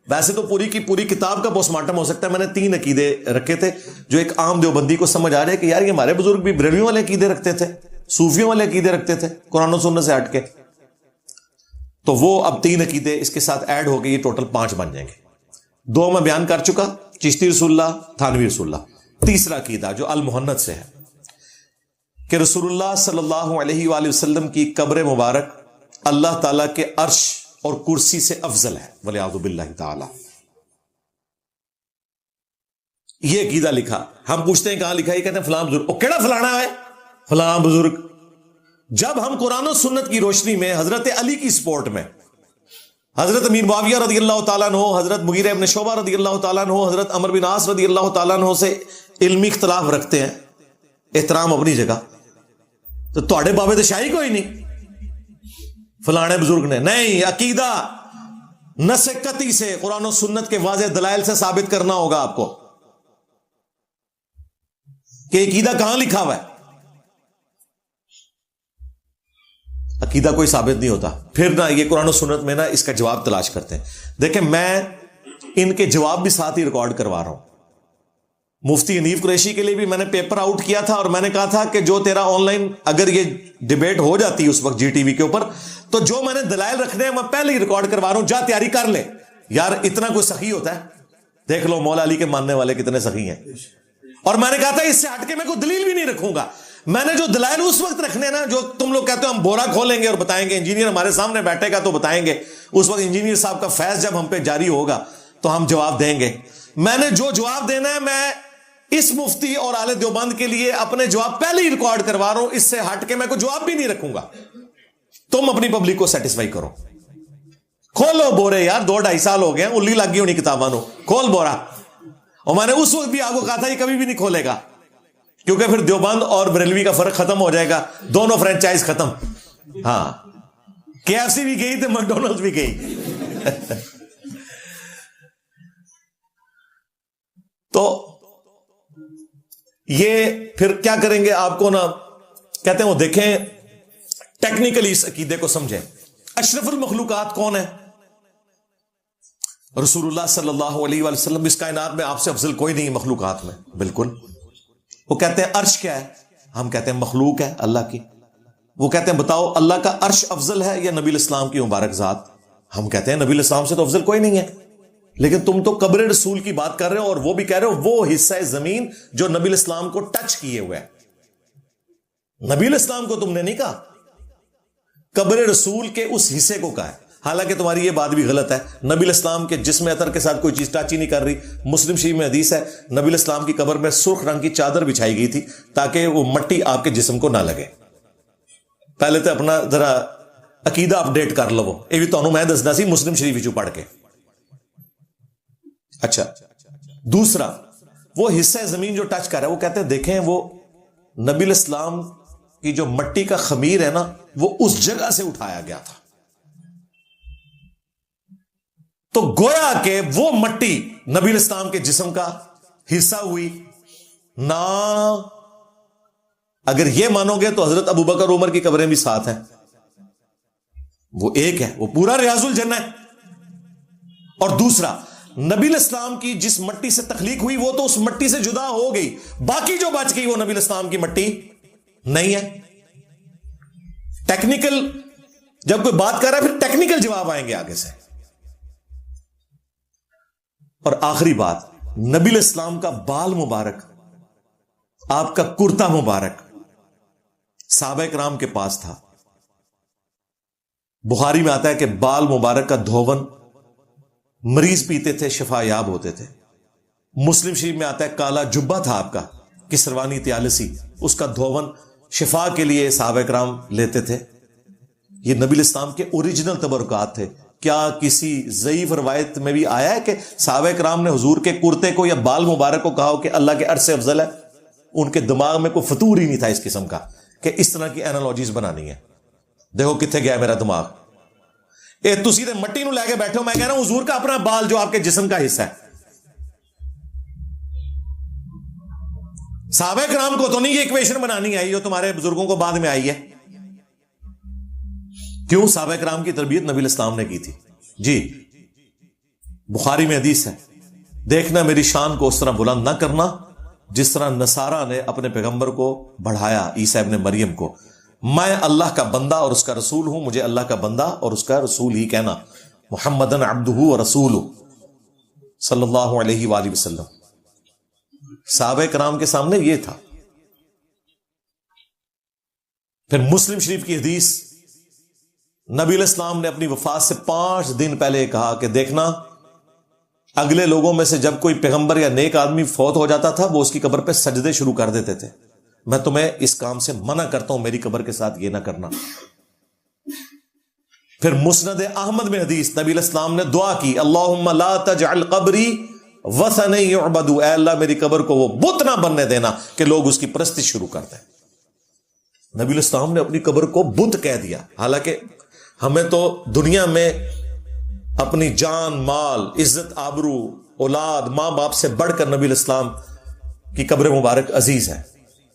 A: ویسے تو پوری کی پوری کتاب کا پوسٹ مارٹم ہو سکتا ہے. میں نے 3 عقیدے رکھے تھے جو ایک عام دیوبندی کو سمجھ آ رہے کہ یار یہ ہمارے بزرگ بھی بریلویوں والے عقیدے رکھتے تھے، صوفیوں والے عقیدے رکھتے تھے قرآن و سنت سے ہٹ کے. تو وہ اب 3 عقیدے اس کے ساتھ ایڈ ہو گئے، یہ ٹوٹل 5 بن جائیں گے. 2 میں بیان کر چکا، چشتی رسول اللہ، تھانوی رسول اللہ. تیسرا عقیدہ جو المہند سے ہے کہ رسول اللہ صلی اللہ علیہ وآلہ وسلم کی قبر مبارک اللہ تعالیٰ کے عرش اور کرسی سے افضل ہے، والعیاذ باللہ تعالی. یہ عقیدہ لکھا. ہم پوچھتے ہیں کہاں لکھا؟ یہ کہتے ہیں فلاں بزرگ. او کیڑا فلانا ہے؟ فلاں بزرگ. جب ہم قرآن و سنت کی روشنی میں حضرت علی کی سپورٹ میں، حضرت امیر معاویہ رضی اللہ تعالیٰ عنہ، حضرت مغیرہ ابن شعبہ رضی اللہ تعالیٰ عنہ، حضرت عمر بن عاص رضی اللہ تعالیٰ عنہ سے علمی اختلاف رکھتے ہیں، احترام اپنی جگہ، تو تواڈے بابے تو شاہی کوئی نہیں فلانے بزرگ نے. نہیں، عقیدہ نص قطعی سے قرآن و سنت کے واضح دلائل سے ثابت کرنا ہوگا آپ کو کہ عقیدہ کہاں لکھا ہوا ہے. عقیدہ کوئی ثابت نہیں ہوتا. پھر نہ یہ قرآن و سنت میں نا اس کا جواب تلاش کرتے ہیں. دیکھیں میں ان کے جواب بھی ساتھ ہی ریکارڈ کروا رہا ہوں. مفتی حنیف قریشی کے لیے بھی میں نے پیپر آؤٹ کیا تھا، اور میں نے کہا تھا کہ جو تیرا آن لائن اگر یہ ڈیبیٹ ہو جاتی اس وقت جی ٹی وی کے اوپر، تو جو میں نے دلائل رکھنے ہیں میں پہلے ہی ریکارڈ کروا رہا ہوں، جا تیاری کر لے. یار اتنا کوئی سخی ہوتا ہے؟ دیکھ لو مولا علی کے ماننے والے کتنے سخی ہیں. اور میں نے کہا تھا اس سے ہٹ کے میں کوئی دلیل بھی نہیں رکھوں گا. میں نے جو دلائل اس وقت رکھنے نا، جو تم لوگ کہتے ہو ہم بورا کھولیں گے اور بتائیں گے، انجینئر ہمارے سامنے بیٹھے گا تو بتائیں گے، اس وقت انجینئر صاحب کا فیض جب ہم پہ جاری ہوگا تو ہم جواب دیں گے. میں نے جو جواب دینا ہے میں اس مفتی اور اہل دیوبند کے لیے اپنے جواب پہلے ہی ریکارڈ کروا رہا ہوں. اس سے ہٹ کے میں کوئی جواب بھی نہیں رکھوں گا. تم اپنی پبلک کو سیٹسفائی کرو. کھولو بورے یار، 2-2.5 سال ہو گئے، الی لگ گئی ہونی کتاباں نو، کھول بورا. اور میں نے اس وقت بھی آپ کو کہا تھا یہ کبھی بھی نہیں کھولے گا، کیونکہ پھر دیوبند اور بریلوی کا فرق ختم ہو جائے گا، دونوں فرینچائز ختم. ہاں، KFC بھی گئی تو میکڈونلڈز بھی گئی. تو یہ پھر کیا کریں گے آپ کو نا، کہتے ہیں وہ دیکھیں ٹیکنیکلی اس عقیدے کو سمجھیں. اشرف المخلوقات کون ہے؟ رسول اللہ صلی اللہ علیہ وآلہ وسلم. اس کائنات میں آپ سے افضل کوئی نہیں مخلوقات میں. بالکل. وہ کہتے ہیں عرش کیا ہے؟ ہم کہتے ہیں مخلوق ہے اللہ کی. وہ کہتے ہیں بتاؤ اللہ کا عرش افضل ہے یا نبی الاسلام کی مبارک ذات؟ ہم کہتے ہیں نبی الاسلام سے تو افضل کوئی نہیں ہے. لیکن تم تو قبر رسول کی بات کر رہے ہو، اور وہ بھی کہہ رہے ہو وہ حصہ زمین جو نبی الاسلام کو ٹچ کیے ہوئے ہے. نبی الاسلام کو تم نے نہیں کہا، قبر رسول کے اس حصے کو کہا ہے. حالانکہ تمہاری یہ بات بھی غلط ہے. نبی الاسلام کے جسم اطہر کے ساتھ کوئی چیز ٹچ ہی نہیں کر رہی. مسلم شریف میں حدیث ہے نبی الاسلام کی قبر میں سرخ رنگ کی چادر بچھائی گئی تھی تاکہ وہ مٹی آپ کے جسم کو نہ لگے. پہلے تو اپنا ذرا عقیدہ اپڈیٹ کر لو. یہ بھی تمہیں میں دسنا سی مسلم شریف چوں پڑھ کے. اچھا، دوسرا وہ حصہ زمین جو ٹچ کر رہا ہے، وہ کہتے ہیں دیکھیں وہ نبی الاسلام کی جو مٹی کا خمیر ہے نا، وہ اس جگہ سے اٹھایا گیا تھا. تو گویا کہ وہ مٹی نبی الاسلام کے جسم کا حصہ ہوئی نہ. اگر یہ مانو گے تو حضرت ابوبکر عمر کی قبریں بھی ساتھ ہیں. وہ ایک ہے، وہ پورا ریاض الجنہ ہے. اور دوسرا نبی الاسلام کی جس مٹی سے تخلیق ہوئی وہ تو اس مٹی سے جدا ہو گئی، باقی جو بچ گئی وہ نبی الاسلام کی مٹی نہیں ہے. ٹیکنیکل جب کوئی بات کر رہا ہے پھر ٹیکنیکل جواب آئیں گے آگے سے. اور آخری بات, نبی علیہ السلام کا بال مبارک, آپ کا کرتا مبارک صحابہ کرام کے پاس تھا. بخاری میں آتا ہے کہ بال مبارک کا دھون مریض پیتے تھے, شفا یاب ہوتے تھے. مسلم شریف میں آتا ہے کالا جبہ تھا آپ کا, کسروانی تیالسی, اس کا دھون شفا کے لیے صحابہ کرام لیتے تھے. یہ نبی الاسلام کے اوریجنل تبرکات تھے. کیا کسی ضعیف روایت میں بھی آیا ہے کہ صحابہ کرام نے حضور کے کرتے کو یا بال مبارک کو کہا کہ اللہ کے عرش سے افضل ہے؟ ان کے دماغ میں کوئی فطور ہی نہیں تھا اس قسم کا کہ اس طرح کی اینالوجیز بنانی ہے. دیکھو کتنے گیا میرا دماغ. تسی تے مٹی نو لے کے بیٹھے ہو, میں کہہ رہا ہوں حضور کا اپنا بال جو آپ کے جسم کا حصہ ہے. صحابہ کرام کو تو نہیں یہ ایکویشن بنانی آئی جو تمہارے بزرگوں کو بعد میں آئی ہے. کیوں؟ صحابہ کرام کی تربیت نبی الاسلام نے کی تھی. جی بخاری میں حدیث ہے, دیکھنا میری شان کو اس طرح بلند نہ کرنا جس طرح نصارہ نے اپنے پیغمبر کو بڑھایا, عیسیٰ ابن مریم کو. میں اللہ کا بندہ اور اس کا رسول ہوں, مجھے اللہ کا بندہ اور اس کا رسول ہی کہنا. محمدن عبدہ و رسولہ صلی اللہ علیہ وآلہ وسلم. صحابہ کرام کے سامنے یہ تھا. پھر مسلم شریف کی حدیث, نبی علیہ السلام نے اپنی وفات سے 5 دن پہلے کہا کہ دیکھنا اگلے لوگوں میں سے جب کوئی پیغمبر یا نیک آدمی فوت ہو جاتا تھا وہ اس کی قبر پہ سجدے شروع کر دیتے تھے. میں تمہیں اس کام سے منع کرتا ہوں, میری قبر کے ساتھ یہ نہ کرنا. پھر مسند احمد میں حدیث, نبی علیہ السلام نے دعا کی, اللہم لا تجعل قبری وثنا یعبد, اے اللہ میری قبر کو وہ بت نہ بننے دینا کہ لوگ اس کی پرستش شروع کر دیں. نبی علیہ السلام نے اپنی قبر کو بت کہہ دیا. حالانکہ ہمیں تو دنیا میں اپنی جان, مال, عزت, آبرو, اولاد, ماں باپ سے بڑھ کر نبی علیہ السلام کی قبر مبارک عزیز ہے.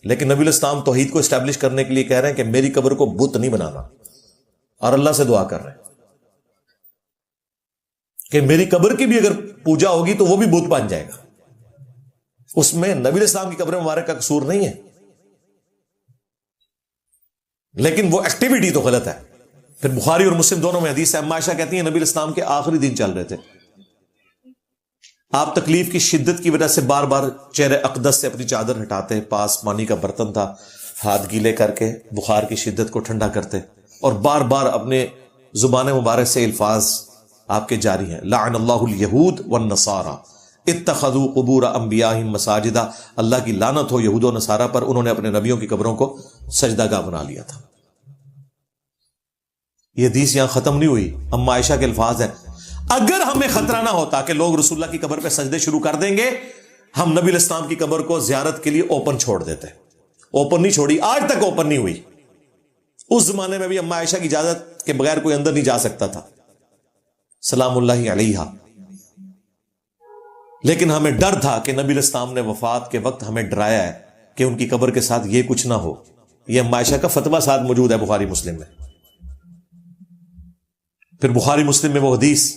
A: لیکن نبی علیہ السلام توحید کو اسٹیبلش کرنے کے لیے کہہ رہے ہیں کہ میری قبر کو بت نہیں بنانا, اور اللہ سے دعا کر رہے ہیں کہ میری قبر کی بھی اگر پوجا ہوگی تو وہ بھی بت بن جائے گا. اس میں نبی علیہ السلام کی قبر مبارک کا قصور نہیں ہے, لیکن وہ ایکٹیویٹی تو غلط ہے. پھر بخاری اور مسلم دونوں میں حدیث ہے, اما عائشہ کہتی ہیں نبی علیہ السلام کے آخری دن چل رہے تھے, آپ تکلیف کی شدت کی وجہ سے بار بار چہرے اقدس سے اپنی چادر ہٹاتے, پاس پانی کا برتن تھا, ہاتھ گیلے کر کے بخار کی شدت کو ٹھنڈا کرتے, اور بار بار اپنے زبان مبارک سے الفاظ آپ کے جاری ہیں, لعن اللہ الیہود والنصارى اتخذوا قبور انبیائہم مساجدا, اللہ کی لعنت ہو یہود و نصارہ پر, انہوں نے اپنے نبیوں کی قبروں کو سجدہ گاہ بنا لیا تھا. یہ حدیث یہاں ختم نہیں ہوئی, اما عائشہ کے الفاظ ہیں, اگر ہمیں خطرہ نہ ہوتا کہ لوگ رسول اللہ کی قبر پہ سجدے شروع کر دیں گے, ہم نبی علیہ السلام کی قبر کو زیارت کے لیے اوپن چھوڑ دیتے. اوپن نہیں چھوڑی, آج تک اوپن نہیں ہوئی. اس زمانے میں بھی اما عائشہ کی اجازت کے بغیر کوئی اندر نہیں جا سکتا تھا, سلام اللہ علیہا. لیکن ہمیں ڈر تھا کہ نبی علیہ السلام نے وفات کے وقت ہمیں ڈرایا ہے کہ ان کی قبر کے ساتھ یہ کچھ نہ ہو. یہ اما عائشہ کا فتویٰ ساتھ موجود ہے بخاری مسلم میں. پھر بخاری مسلم میں وہ حدیث,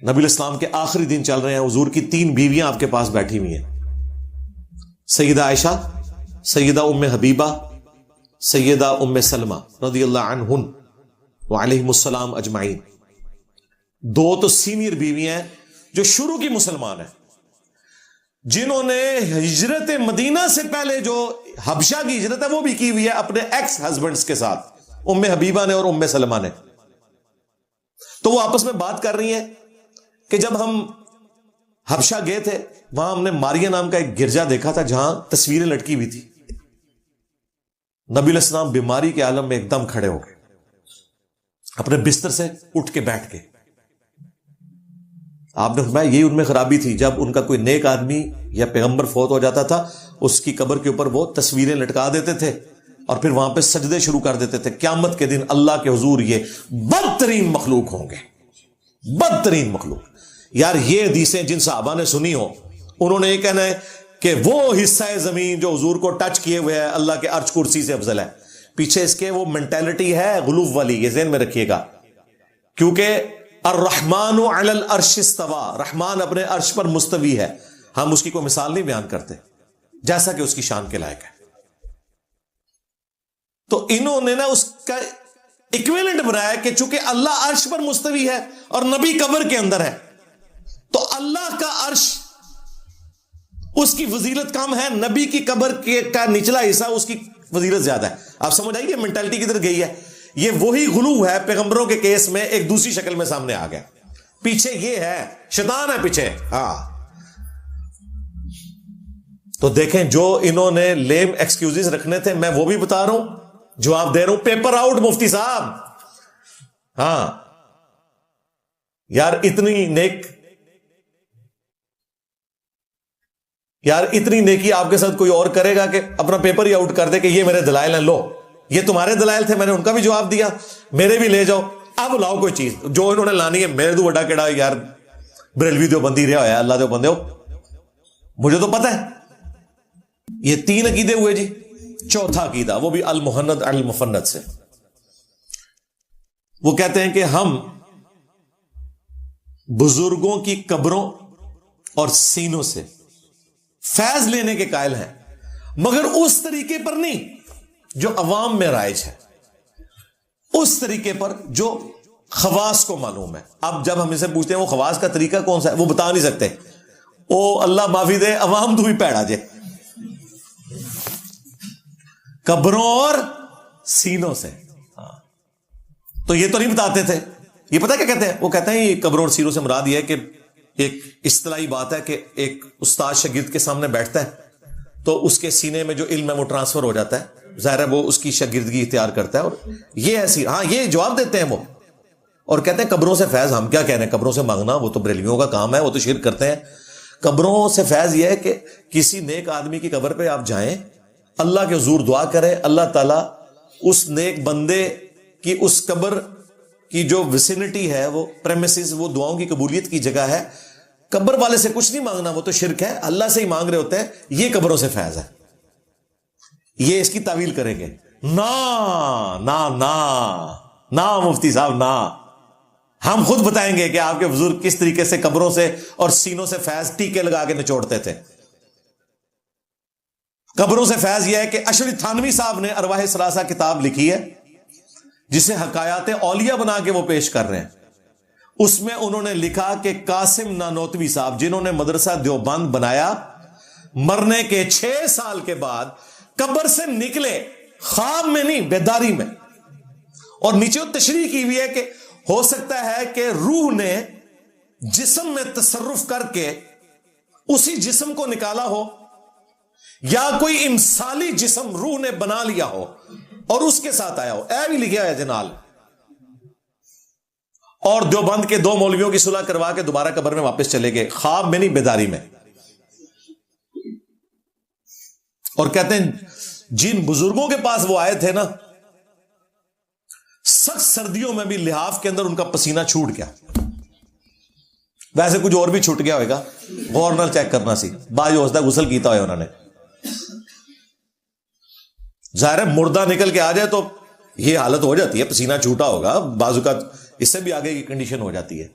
A: نبی علیہ السلام کے آخری دن چل رہے ہیں, حضور کی 3 بیویاں آپ کے پاس بیٹھی ہوئی ہیں, سیدہ عائشہ, سیدہ ام حبیبہ, سیدہ ام سلمہ رضی اللہ عنہن وعلیہم السلام اجمعین. 2 تو سینئر بیویاں ہیں جو شروع کی مسلمان ہیں, جنہوں نے ہجرت مدینہ سے پہلے جو حبشہ کی ہجرت ہے وہ بھی کی ہوئی ہے اپنے ایکس ہسبینڈز کے ساتھ, ام حبیبہ نے اور ام سلمہ نے. تو وہ آپس میں بات کر رہی ہیں کہ جب ہم حبشہ گئے تھے وہاں ہم نے ماریہ نام کا ایک گرجا دیکھا تھا جہاں تصویریں لٹکی ہوئی تھی. نبی علیہ السلام بیماری کے عالم میں ایک دم کھڑے ہو گئے, اپنے بستر سے اٹھ کے بیٹھ گئے. آپ نے فرمایا یہی ان میں خرابی تھی, جب ان کا کوئی نیک آدمی یا پیغمبر فوت ہو جاتا تھا اس کی قبر کے اوپر وہ تصویریں لٹکا دیتے تھے اور پھر وہاں پہ سجدے شروع کر دیتے تھے. قیامت کے دن اللہ کے حضور یہ بدترین مخلوق ہوں گے, بدترین مخلوق. یار یہ حدیثیں جن صحابہ نے سنی ہو انہوں نے یہ کہنا ہے کہ وہ حصہ زمین جو حضور کو ٹچ کیے ہوئے ہے اللہ کے عرش کرسی سے افضل ہے. پیچھے اس کے وہ مینٹالٹی ہے غلو والی, یہ ذہن میں رکھیے گا, کیونکہ الرحمن علی العرش استوى, رحمان اپنے عرش پر مستوی ہے. ہم اس کی کوئی مثال نہیں بیان کرتے جیسا کہ اس کی شان کے لائق ہے. تو انہوں نے نا اس کا ایکویلنٹ بنایا کہ چونکہ اللہ عرش پر مستوی ہے اور نبی قبر کے اندر ہے، تو اللہ کا عرش اس کی فضیلت کم ہے، نبی کی قبر کا نچلا حصہ اس کی فضیلت زیادہ ہے. آپ سمجھ آئیے مینٹالٹی کدھر گئی ہے. یہ وہی غلو ہے پیغمبروں کے کیس میں ایک دوسری شکل میں سامنے آ گیا. پیچھے یہ ہے، شیطان ہے پیچھے. ہاں تو دیکھیں جو انہوں نے لیم ایکسکیوزز رکھنے تھے میں وہ بھی بتا رہا ہوں، جواب دے رہا ہوں. پیپر آؤٹ مفتی صاحب. ہاں اتنی نیکی آپ کے ساتھ کوئی اور کرے گا کہ اپنا پیپر ہی آؤٹ کر دے کہ یہ میرے دلائل ہیں، لو یہ تمہارے دلائل تھے، میں نے ان کا بھی جواب دیا، میرے بھی لے جاؤ. اب لاؤ کوئی چیز جو انہوں نے لانی ہے. میرے تو بڑا کیڑا یار بریلوی دیوبندی رہا ہے، اللہ دے بندے ہو، مجھے تو پتہ ہے. یہ 3 عقیدے ہوئے جی. چوتھا عقیدہ وہ بھی المحند المفند سے. وہ کہتے ہیں کہ ہم بزرگوں کی قبروں اور سینوں سے فیض لینے کے قائل ہیں، مگر اس طریقے پر نہیں جو عوام میں رائج ہے، اس طریقے پر جو خواص کو معلوم ہے. اب جب ہم اسے پوچھتے ہیں وہ خواص کا طریقہ کون سا ہے، وہ بتا نہیں سکتے. او اللہ معافی دے، عوام تو بھی پیڑا جے. قبروں اور سینوں سے. تو یہ تو نہیں بتاتے تھے. یہ پتہ کیا کہتے ہیں؟ وہ کہتے ہیں یہ قبروں اور سینوں سے مراد یہ ہے کہ ایک اصطلاحی بات ہے کہ ایک استاد شاگرد کے سامنے بیٹھتا ہے تو اس کے سینے میں جو علم ہے وہ ٹرانسفر ہو جاتا ہے، ظاہر ہے وہ اس کی شاگردگی اختیار کرتا ہے. اور یہ ایسی یہ جواب دیتے ہیں وہ، اور کہتے ہیں قبروں سے فیض. ہم کیا کہہ رہے ہیں قبروں سے مانگنا؟ وہ تو بریلویوں کا کام ہے، وہ تو شرک کرتے ہیں. قبروں سے فیض یہ ہے کہ کسی نیک آدمی کی قبر پہ آپ جائیں، اللہ کے حضور دعا کریں، اللہ تعالیٰ اس نیک بندے کی اس قبر کی جو ویسینٹی ہے، وہ پریمیسز، وہ دعاؤں کی قبولیت کی جگہ ہے. قبر والے سے کچھ نہیں مانگنا، وہ تو شرک ہے، اللہ سے ہی مانگ رہے ہوتے ہیں. یہ قبروں سے فیض ہے. یہ اس کی تعویل کریں گے. نا مفتی صاحب نا، ہم خود بتائیں گے کہ آپ کے بزرگ کس طریقے سے قبروں سے اور سینوں سے فیض ٹیکے لگا کے نچوڑتے تھے. قبروں سے فیض یہ ہے کہ اشری تھانوی صاحب نے ارواح ثلاثہ کتاب لکھی ہے جسے حکایات اولیاء بنا کے وہ پیش کر رہے ہیں. اس میں انہوں نے لکھا کہ قاسم نانوتوی صاحب جنہوں نے مدرسہ دیوبند بنایا، مرنے کے 6 سال کے بعد قبر سے نکلے، خواب میں نہیں بیداری میں. اور نیچے تشریح کی ہوئی ہے کہ ہو سکتا ہے کہ روح نے جسم میں تصرف کر کے اسی جسم کو نکالا ہو، یا کوئی امثالی جسم روح نے بنا لیا ہو اور اس کے ساتھ آیا ہو. اے بھی لکھا ہے جنال. اور دیوبند کے 2 مولویوں کی صلح کروا کے دوبارہ قبر میں واپس چلے گئے، خواب میں نہیں بیداری میں. اور کہتے ہیں جن بزرگوں کے پاس وہ آئے تھے نا، سخت سردیوں میں بھی لحاف کے اندر ان کا پسینہ چھوٹ گیا. ویسے کچھ اور بھی چھوٹ گیا ہوئے گا، غور نہ چیک کرنا سی. باج ہوتا غسل کیتا ہوئے انہوں نے. ظاہر ہے مردہ نکل کے آ جائے تو یہ حالت ہو جاتی ہے، پسینہ چھوٹا ہوگا، بازو کا اس سے بھی آگے کی کنڈیشن ہو جاتی ہے.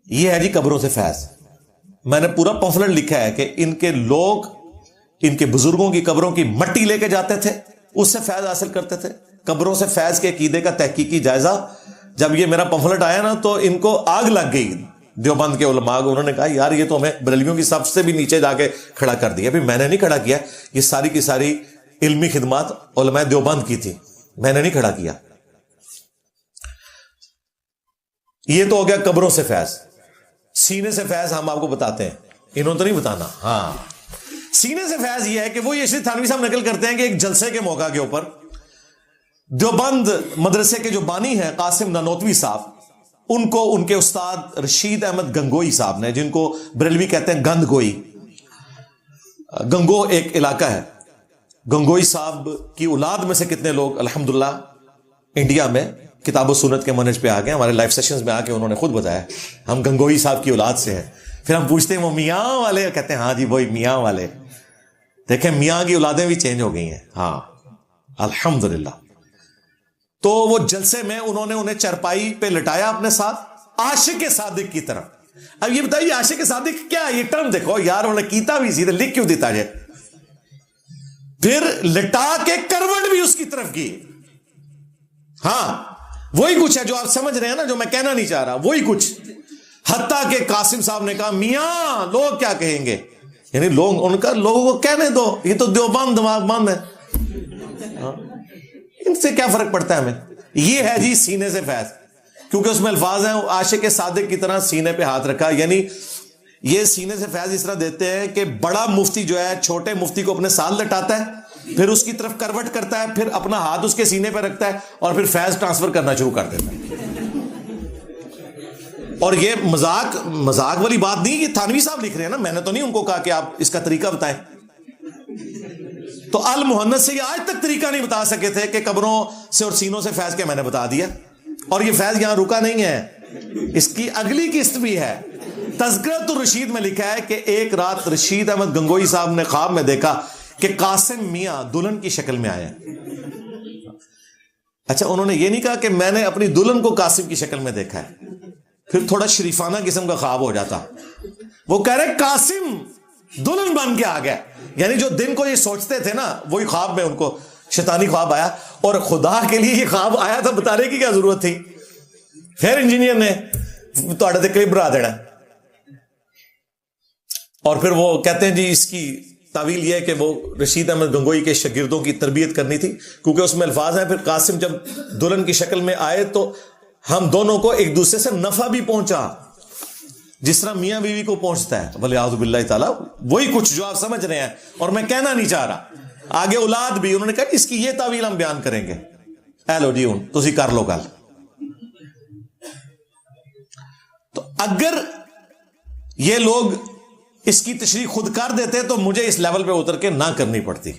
A: یہ ہے جی قبروں سے فیض. میں نے پورا پمفلٹ لکھا ہے کہ ان کے لوگ ان کے بزرگوں کی قبروں کی مٹی لے کے جاتے تھے، اس سے فیض حاصل کرتے تھے. قبروں سے فیض کے عقیدے کا تحقیقی جائزہ جب یہ میرا پمفلٹ آیا نا تو ان کو آگ لگ گئی دیوبند کے علماء کو. انہوں نے کہا یار یہ تو ہمیں بریلویوں کی صف سے بھی نیچے جا کے کھڑا کر دیا. میں نے نہیں کھڑا کیا، یہ ساری کی ساری علمی خدمات علماء دیوبند کی تھی، میں نے نہیں کھڑا کیا. یہ تو ہو گیا قبروں سے فیض. سینے سے فیض ہم آپ کو بتاتے ہیں، انہوں تو نہیں بتانا. ہاں سینے سے فیض یہ ہے کہ وہ اشری تھانوی صاحب نقل کرتے ہیں کہ ایک جلسے کے موقع کے اوپر دیوبند مدرسے کے جو بانی ہیں قاسم نانوتوی صاحب، ان کو ان کے استاد رشید احمد گنگوئی صاحب نے، جن کو بریلوی کہتے ہیں گند گوئی. گنگو ایک علاقہ ہے. گنگوئی صاحب کی اولاد میں سے کتنے لوگ الحمدللہ انڈیا میں کتاب و سنت کے منہج پہ آ گئے. ہمارے لائف سیشنز میں آ کے انہوں نے خود بتایا ہم گنگوئی صاحب کی اولاد سے ہیں. پھر ہم پوچھتے ہیں وہ میاں والے؟ کہتے ہیں ہاں جی وہی میاں والے. دیکھیں میاں کی اولادیں بھی چینج ہو گئی ہیں. ہاں الحمدللہ. تو وہ جلسے میں انہوں نے انہیں چرپائی پہ لٹایا اپنے ساتھ عاشق صادق کی طرح. اب یہ بتائیے عاشق صادق کیا؟ یہ ٹرم دیکھو یار، انہوں نے کیتا بھی سیدھے لکھ کیوں دیتا ہے؟ پھر لٹا کے کروٹ بھی اس کی طرف کی. ہاں وہی کچھ ہے جو آپ سمجھ رہے ہیں نا, جو میں کہنا نہیں چاہ رہا, وہی کچھ. حتیٰ کہ قاسم صاحب نے کہا میاں لوگ کیا کہیں گے, یعنی لوگ, ان کا لوگوں کو کہنے دو, یہ تو دیوبند دماغ بند ہے, ان سے کیا فرق پڑتا ہے ہمیں. یہ ہے جی سینے سے فیض, کیونکہ اس میں الفاظ ہیں عاشق صادق کی طرح سینے پہ ہاتھ رکھا. یعنی یہ سینے سے فیض اس طرح دیتے ہیں کہ بڑا مفتی جو ہے چھوٹے مفتی کو اپنے ساتھ لٹاتا ہے, پھر اس کی طرف کروٹ کرتا ہے, پھر اپنا ہاتھ اس کے سینے پہ رکھتا ہے اور پھر فیض ٹرانسفر کرنا شروع کر دیتا ہے. اور یہ مذاق والی بات نہیں, یہ تھانوی صاحب لکھ رہے ہیں نا, میں نے تو نہیں ان کو کہا کہ آپ اس کا طریقہ بتائیں. تو المحنت سے یہ آج تک طریقہ نہیں بتا سکے تھے کہ قبروں سے اور سینوں سے فیض کے میں نے بتا دیا. اور یہ فیض یہاں رکا نہیں ہے, اس کی اگلی قسط بھی ہے. تذکرۃ الرشید میں لکھا ہے کہ ایک رات رشید احمد گنگوئی صاحب نے خواب میں دیکھا کہ قاسم میاں دلہن کی شکل میں آئے. اچھا, انہوں نے یہ نہیں کہا کہ میں نے اپنی دلہن کو قاسم کی شکل میں دیکھا ہے, پھر تھوڑا شریفانہ قسم کا خواب ہو جاتا. وہ کہہ رہے قاسم دلہن بن کے آ گیا. یعنی جو دن کو یہ سوچتے تھے نا, وہی خواب میں ان کو شیطانی خواب آیا. اور خدا کے لیے یہ خواب آیا تھا, بتانے کی کیا ضرورت تھی. پھر انجینئر نے تھوڑے تے کلپ بنا دینا, اور پھر وہ کہتے ہیں جی اس کی تعویل یہ ہے کہ وہ رشید احمد گنگوئی کے شاگردوں کی تربیت کرنی تھی, کیونکہ اس میں الفاظ ہیں پھر قاسم جب دلہن کی شکل میں آئے تو ہم دونوں کو ایک دوسرے سے نفع بھی پہنچا, جس طرح میاں بیوی کو پہنچتا ہے. ولیعوذ باللہ تعالیٰ, وہی کچھ جو آپ سمجھ رہے ہیں, اور میں کہنا نہیں چاہ رہا. آگے اولاد بھی, انہوں نے کہا اس کی یہ تعویل ہم بیان کریں گے. اے لو جی ہوں تسی کر لو گل. تو اگر یہ لوگ اس کی تشریح خود کر دیتے تو مجھے اس لیول پہ اتر کے نہ کرنی پڑتی.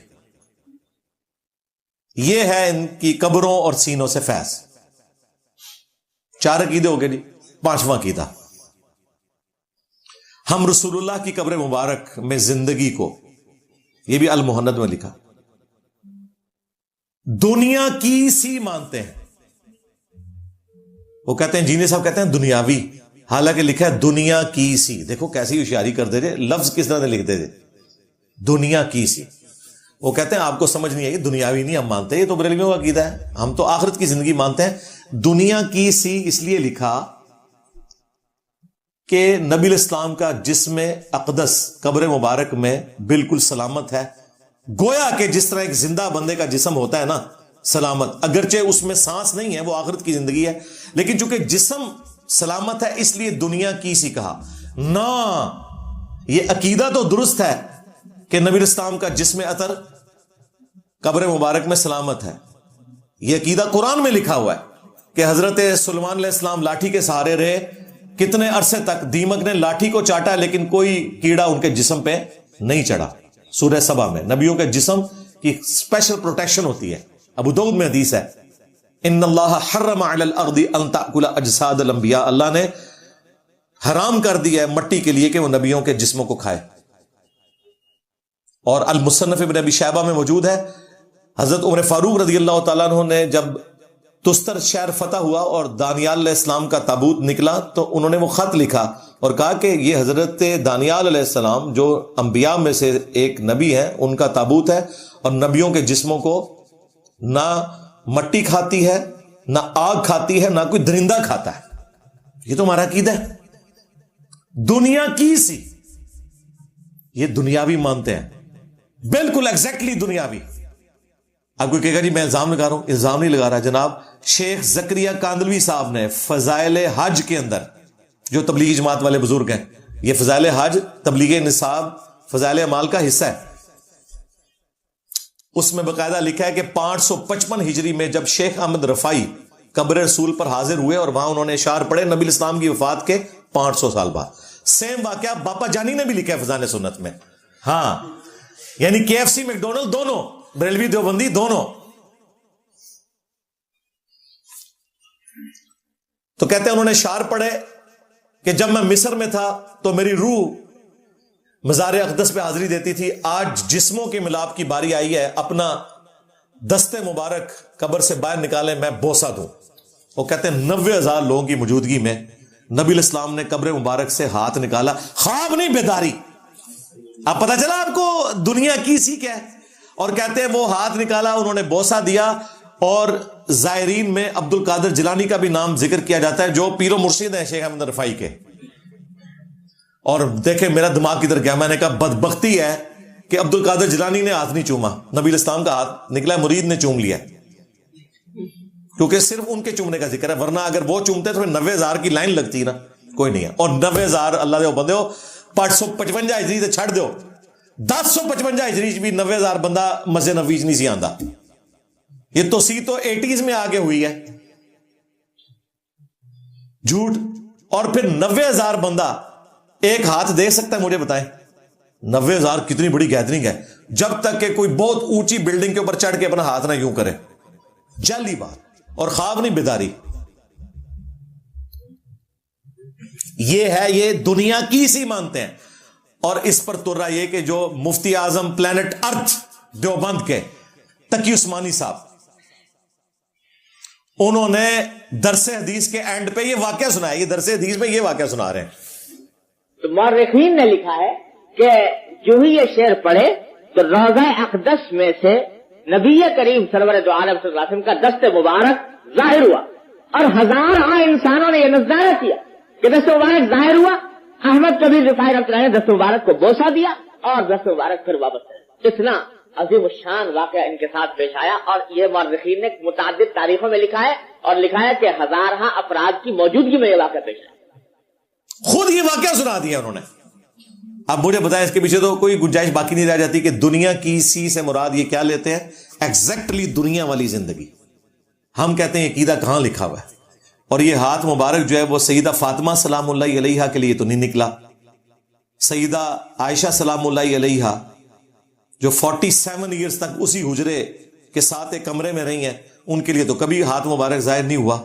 A: یہ ہے ان کی قبروں اور سینوں سے فیض. 4 عقیدے ہو گئے جی. 5واں عقیدہ, ہم رسول اللہ کی قبر مبارک میں زندگی کو, یہ بھی المحند میں لکھا, دنیا کی سی مانتے ہیں. وہ کہتے ہیں جینی صاحب کہتے ہیں دنیاوی, حالانکہ لکھا ہے دنیا کی سی. دیکھو کیسی ہوشیاری کر دے تھے, لفظ کس طرح سے لکھتے تھے, دنیا کی سی. وہ کہتے ہیں آپ کو سمجھ نہیں آئی, دنیاوی نہیں ہم مانتے, یہ تو بریلویوں کا عقیدہ ہے, ہم تو آخرت کی زندگی مانتے ہیں. دنیا کی سی اس لیے لکھا کہ نبی الاسلام کا جسم اقدس قبر مبارک میں بالکل سلامت ہے. گویا کہ جس طرح ایک زندہ بندے کا جسم ہوتا ہے نا سلامت, اگرچہ اس میں سانس نہیں ہے, وہ آخرت کی زندگی ہے, لیکن چونکہ جسم سلامت ہے اس لیے دنیا کی سی کہا. نہ, یہ عقیدہ تو درست ہے کہ نبی الاسلام کا جسم اطہر قبر مبارک میں سلامت ہے. یہ عقیدہ قرآن میں لکھا ہوا ہے کہ حضرت سلیمان علیہ السلام لاٹھی کے سہارے رہے کتنے عرصے تک, دیمک نے لاٹھی کو چاٹا لیکن کوئی کیڑا ان کے جسم پہ نہیں چڑھا. سورہ سبا میں نبیوں کے جسم کی اسپیشل پروٹیکشن ہوتی ہے. ابو داؤد میں حدیث ہے, ان اللہ حرم علی الارض ان تاکل اجساد الانبیاء, اللہ نے حرام کر دیا ہے مٹی کے لیے کہ وہ نبیوں کے جسموں کو کھائے. اور المصنف ابن ابی شیبہ میں موجود ہے, حضرت عمر فاروق رضی اللہ تعالیٰ عنہ نے جب تستر شہر فتح ہوا اور دانیال علیہ السلام کا تابوت نکلا تو انہوں نے وہ خط لکھا اور کہا کہ یہ حضرت دانیال علیہ السلام جو انبیاء میں سے ایک نبی ہے ان کا تابوت ہے, اور نبیوں کے جسموں کو نہ مٹی کھاتی ہے, نہ آگ کھاتی ہے, نہ کوئی درندہ کھاتا ہے. یہ تو ہمارا عقیدہ ہے. دنیا کی سی, یہ دنیاوی مانتے ہیں, بالکل ایگزیکٹلی دنیاوی. اب کوئی کہے گا جی میں الزام لگا رہا ہوں, الزام نہیں لگا رہا جناب. شیخ زکریا کاندلوی صاحب نے فضائل حج کے اندر, جو تبلیغی جماعت والے بزرگ ہیں, یہ فضائل حج تبلیغ نصاب فضائل اعمال کا حصہ ہے, اس میں باقاعدہ لکھا ہے کہ 555 ہجری میں جب شیخ احمد رفائی قبر رسول پر حاضر ہوئے اور وہاں انہوں نے اشعار پڑھے نبی الاسلام کی وفات کے 500 سال بعد. سیم واقعہ باپا جانی نے بھی لکھا ہے فضائل سنت میں. ہاں, یعنی KFC میکڈونلڈ دونوں, بریلوی دیوبندی دونوں. تو کہتے ہیں انہوں نے اشعار پڑھے کہ جب میں مصر میں تھا تو میری روح مزار اقدس پہ حاضری دیتی تھی, آج جسموں کے ملاپ کی باری آئی ہے, اپنا دستے مبارک قبر سے باہر نکالیں میں بوسہ دوں. وہ کہتے ہیں 90,000 لوگوں کی موجودگی میں نبی الاسلام نے قبر مبارک سے ہاتھ نکالا. خواب نہیں, بیداری. اب پتہ چلا آپ کو دنیا کی سی کیا ہے. اور کہتے ہیں وہ ہاتھ نکالا, انہوں نے بوسہ دیا, اور زائرین میں عبد القادر جیلانی کا بھی نام ذکر کیا جاتا ہے جو پیر و مرشد ہیں شیخ احمد رفاعی کے. اور دیکھیں میرا دماغ کدھر گیا, میں نے کہا بدبختی ہے کہ عبد القادر جیلانی نے ہاتھ نہیں چوما, نبی الاسلام کا ہاتھ نکلا, مرید نے چوم لیا, کیونکہ صرف ان کے چومنے کا ذکر ہے, ورنہ اگر وہ چومتے تو 90,000 کی لائن لگتی ہے نا, کوئی نہیں ہے. اور 90,000 اللہ دے بندے ہو 555 ہجری سے چھڑ دو, 1055 ہجری بھی 90,000 بندہ مسجد نبوی نہیں سی آندا. یہ تو 80s میں آگے ہوئی ہے جھوٹ. اور پھر 90,000 بندہ ایک ہاتھ دے سکتا ہے, مجھے بتائیں 90,000 کتنی بڑی گیدرنگ ہے, جب تک کہ کوئی بہت اونچی بلڈنگ کے اوپر چڑھ کے اپنا ہاتھ نہ یوں کرے. جعلی بات اور خواب نہیں بیداری. یہ ہے, یہ دنیا کی سی مانتے ہیں. اور اس پر تو رہا یہ کہ جو مفتی اعظم پلانٹ ارتھ دیوبند کے تقی عثمانی صاحب, انہوں نے درس حدیث کے اینڈ پہ یہ واقعہ سنایا, یہ درس حدیث میں یہ واقعہ سنا رہے ہیں.
C: تو مورخین نے لکھا ہے کہ جو ہی یہ شعر پڑھے تو روضہ اقدس میں سے نبی کریم سرور دو عالم صلی اللہ علیہ وسلم کا دست مبارک ظاہر ہوا, اور ہزاروں انسانوں نے یہ نظارہ کیا کہ دست مبارک ظاہر ہوا. احمد کبیر رفاعی رحمۃ اللہ علیہ نے دست مبارک کو بوسہ دیا اور دست مبارک پھر واپس کر. اتنا عظیم الشان واقعہ ان کے ساتھ پیش آیا, اور یہ مورخین نے متعدد تاریخوں میں لکھا ہے, اور لکھا ہے کہ ہزارہ افراد کی موجودگی میں یہ واقعہ پیش آیا.
A: خود یہ واقعہ سنا دیا انہوں نے. اب مجھے بتائیں اس کے پیچھے تو کوئی گنجائش باقی نہیں رہ جاتی کہ دنیا کی سی سے مراد یہ کیا لیتے ہیں, ایگزیکٹلی دنیا والی زندگی. ہم کہتے ہیں عقیدہ کہاں لکھا ہوا ہے. اور یہ ہاتھ مبارک جو ہے وہ سیدہ فاطمہ سلام اللہ علیہا کے لیے تو نہیں نکلا, سیدہ عائشہ سلام اللہ علیہا جو 47 ایئرز تک اسی حجرے کے ساتھ ایک کمرے میں رہی ہیں, ان کے لیے تو کبھی ہاتھ مبارک ظاہر نہیں ہوا.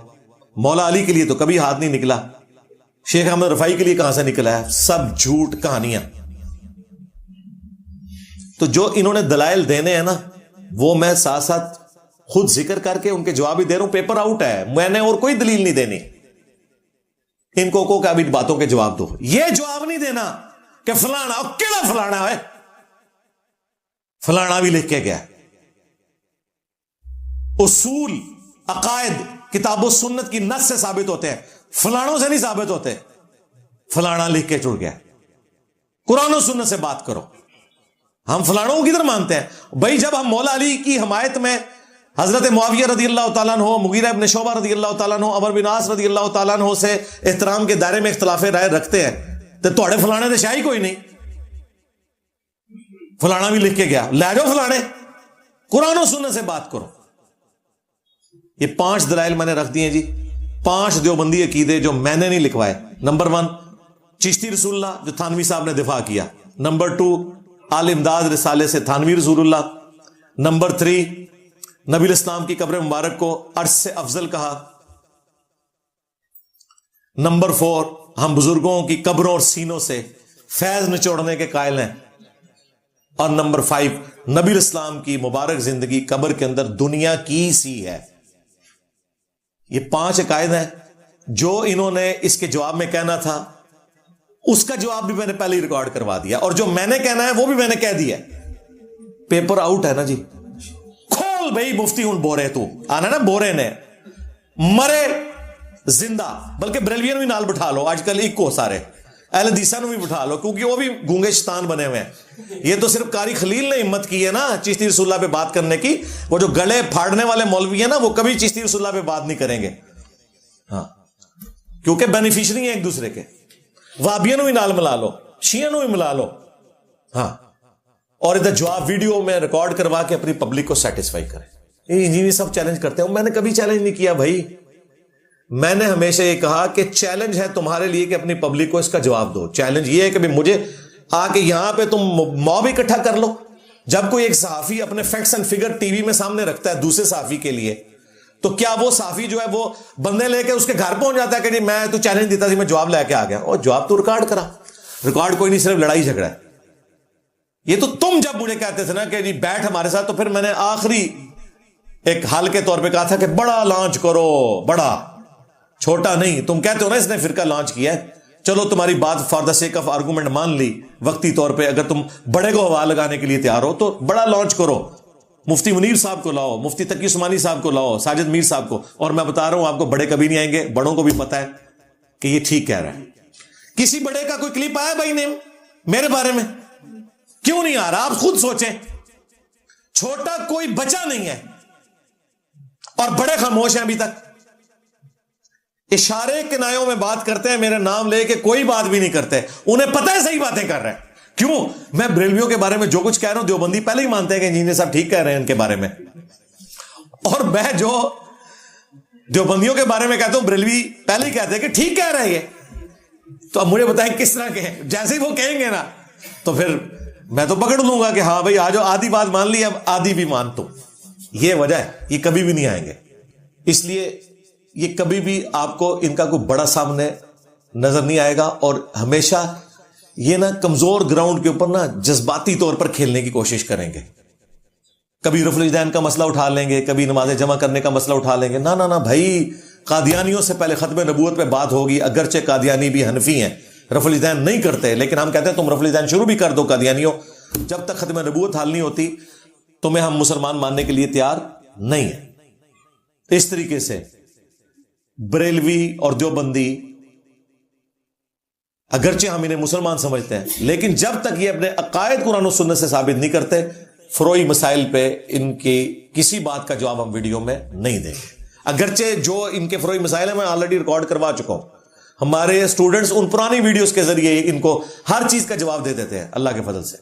A: مولا علی کے لیے تو کبھی ہاتھ نہیں نکلا. شیخ احمد رفاعی کے لیے کہاں سے نکلا ہے؟ سب جھوٹ کہانیاں. تو جو انہوں نے دلائل دینے ہیں نا, وہ میں ساتھ ساتھ خود ذکر کر کے ان کے جواب ہی دے رہا ہوں. پیپر آؤٹ ہے, میں نے اور کوئی دلیل نہیں دینی. ان کو ابھی باتوں کے جواب دو. یہ جواب نہیں دینا کہ فلانا, کیڑا فلانا ہے, فلانا بھی لکھ کے گیا. اصول عقائد کتاب و سنت کی نص سے ثابت ہوتے ہیں, فلانوں سے نہیں ثابت ہوتے. فلانا لکھ کے چڑ گیا. قرآن و سنت سے بات کرو. ہم فلانوں کو کدھر مانتے ہیں بھائی؟ جب ہم مولا علی کی حمایت میں حضرت معاویہ رضی اللہ تعالیٰ عنہ, مغیرہ ابن شعبہ رضی اللہ تعالیٰ عنہ, عمر بن عاص رضی اللہ تعالیٰ عنہ سے احترام کے دائرے میں اختلاف رائے رکھتے ہیں, تو تھوڑے فلانے دے شاہی کوئی نہیں. فلانا بھی لکھ کے گیا, لے جاؤ فلانے, قرآن و سنت سے بات کرو. یہ 5 دلائل میں نے رکھ دیے جی, 5 دیوبندی عقیدے جو میں نے نہیں لکھوائے. نمبر 1 چشتی رسول اللہ جو تھانوی صاحب نے دفاع کیا. نمبر 2 آل امداد رسالے سے تھانوی رسول اللہ. نمبر 3 نبی الاسلام کی قبر مبارک کو عرش سے افضل کہا. نمبر 4 ہم بزرگوں کی قبروں اور سینوں سے فیض نچوڑنے کے قائل ہیں. اور نمبر 5 نبی الاسلام کی مبارک زندگی قبر کے اندر دنیا کی سی ہے. یہ 5 عقائد ہیں جو انہوں نے اس کے جواب میں کہنا تھا. اس کا جواب بھی میں نے پہلے ہی ریکارڈ کروا دیا, اور جو میں نے کہنا ہے وہ بھی میں نے کہہ دیا. پیپر آؤٹ ہے نا جی. کھول بھائی مفتی ہوں بورے, تو آنا نا بورے نے مرے زندہ, بلکہ بریلویوں بھی نال بٹھا لو, آج کل ایک کو سارے اہل حدیثاں بھی بٹھا لو, کیونکہ وہ بھی گونگے شیطان بنے ہوئے ہیں. یہ تو صرف قاری خلیل نے ہمت کی ہے نا چشتی رسول اللہ پہ بات کرنے کی. وہ جو گلے پھاڑنے والے مولوی ہیں نا, وہ کبھی چشتی رسول اللہ پہ بات نہیں کریں گے. ہاں, کیونکہ بینیفیشری ہیں ایک دوسرے کے. وابیوں بھی نال ملا لو, شیعوں بھی ملا لو. ہاں, اور ادھر جواب ویڈیو میں ریکارڈ کروا کے اپنی پبلک کو سیٹسفائی کریں. یہ سب چیلنج کرتے ہیں. میں نے کبھی چیلنج نہیں کیا بھائی. میں نے ہمیشہ یہ کہا کہ چیلنج ہے تمہارے لیے کہ اپنی پبلک کو اس کا جواب دو. چیلنج یہ ہے کہ مجھے آ کے یہاں پہ تم موب اکٹھا کر لو. جب کوئی ایک صحافی اپنے facts and figure T V میں سامنے رکھتا ہے دوسرے صحافی کے لیے, تو کیا وہ صحافی جو ہے وہ بندے لے کے اس کے گھر پہنچ جاتا ہے کہ جی میں تو چیلنج دیتا تھی, میں جواب لے کے آ گیا, اور جواب تو ریکارڈ کرا. ریکارڈ کوئی نہیں, صرف لڑائی جھگڑا ہے. یہ تو تم جب مجھے کہتے تھے نا کہ جی بیٹھ ہمارے ساتھ, تو پھر میں نے آخری ایک حل کے طور پہ کہا تھا کہ بڑا لانچ کرو, بڑا, چھوٹا نہیں. تم کہتے ہو نا اس نے فرقہ لانچ کیا ہے, چلو تمہاری بات for the sake of argument مان لی وقتی طور پہ. اگر تم بڑے کو ہوا لگانے کے لیے تیار ہو تو بڑا لانچ کرو, مفتی منیر صاحب کو لاؤ, مفتی تقی عثمانی صاحب کو لاؤ, ساجد میر صاحب کو, اور میں بتا رہا ہوں آپ کو بڑے کبھی نہیں آئیں گے, بڑوں کو بھی پتا ہے کہ یہ ٹھیک کہہ رہا ہے. کسی بڑے کا کوئی کلپ آیا بھائی نے میرے بارے میں؟ کیوں نہیں آ رہا؟ آپ خود سوچیں. چھوٹا کوئی بچہ نہیں ہے اور بڑے خاموش ہیں ابھی تک. اشارے کنایوں میں بات کرتے ہیں, میرا نام لے کے کوئی بات بھی نہیں کرتے. انہیں پتہ ہے صحیح باتیں کر رہے ہیں. کیوں؟ میں بریلویوں کے بارے میں جو کچھ کہہ رہا ہوں دیوبندی پہلے ہی مانتے ہیں کہ انجینئر صاحب ٹھیک کہہ رہے ہیں ان کے بارے میں, اور میں جو دیوبندیوں کے بارے میں کہتا ہوں بریلوی پہلے ہی کہتے ہیں کہ ٹھیک کہہ رہے ہیں یہ. تو اب مجھے بتائیں کس طرح کہیں, جیسے ہی وہ کہیں گے نا تو پھر میں تو پکڑ لوں گا کہ ہاں بھائی آ جاؤ, آدھی بات مان لی اب آدھی بھی مان تو. یہ وجہ ہے, یہ کبھی بھی نہیں آئیں گے. اس لیے یہ کبھی بھی آپ کو ان کا کوئی بڑا سامنے نظر نہیں آئے گا, اور ہمیشہ یہ نا کمزور گراؤنڈ کے اوپر نا جذباتی طور پر کھیلنے کی کوشش کریں گے. کبھی رفع الیدین کا مسئلہ اٹھا لیں گے, کبھی نماز جمع کرنے کا مسئلہ اٹھا لیں گے. نہ نہ نہ بھائی, قادیانیوں سے پہلے ختم نبوت پہ بات ہوگی. اگرچہ قادیانی بھی حنفی ہیں, رفع الیدین نہیں کرتے, لیکن ہم کہتے ہیں تم رفع الیدین شروع بھی کر دو قادیانیوں, جب تک ختم نبوت حال نہیں ہوتی تمہیں ہم مسلمان ماننے کے لیے تیار نہیں ہیں. اس طریقے سے بریلوی اور دیوبندی اگرچہ ہم انہیں مسلمان سمجھتے ہیں, لیکن جب تک یہ اپنے عقائد قرآن و سنت سے ثابت نہیں کرتے, فروعی مسائل پہ ان کی کسی بات کا جواب ہم ویڈیو میں نہیں دیں گے. اگرچہ جو ان کے فروعی مسائل ہیں میں آلریڈی ریکارڈ کروا چکا ہوں. ہمارے اسٹوڈنٹس ان پرانی ویڈیوز کے ذریعے ان کو ہر چیز کا جواب دے دیتے ہیں اللہ کے فضل سے.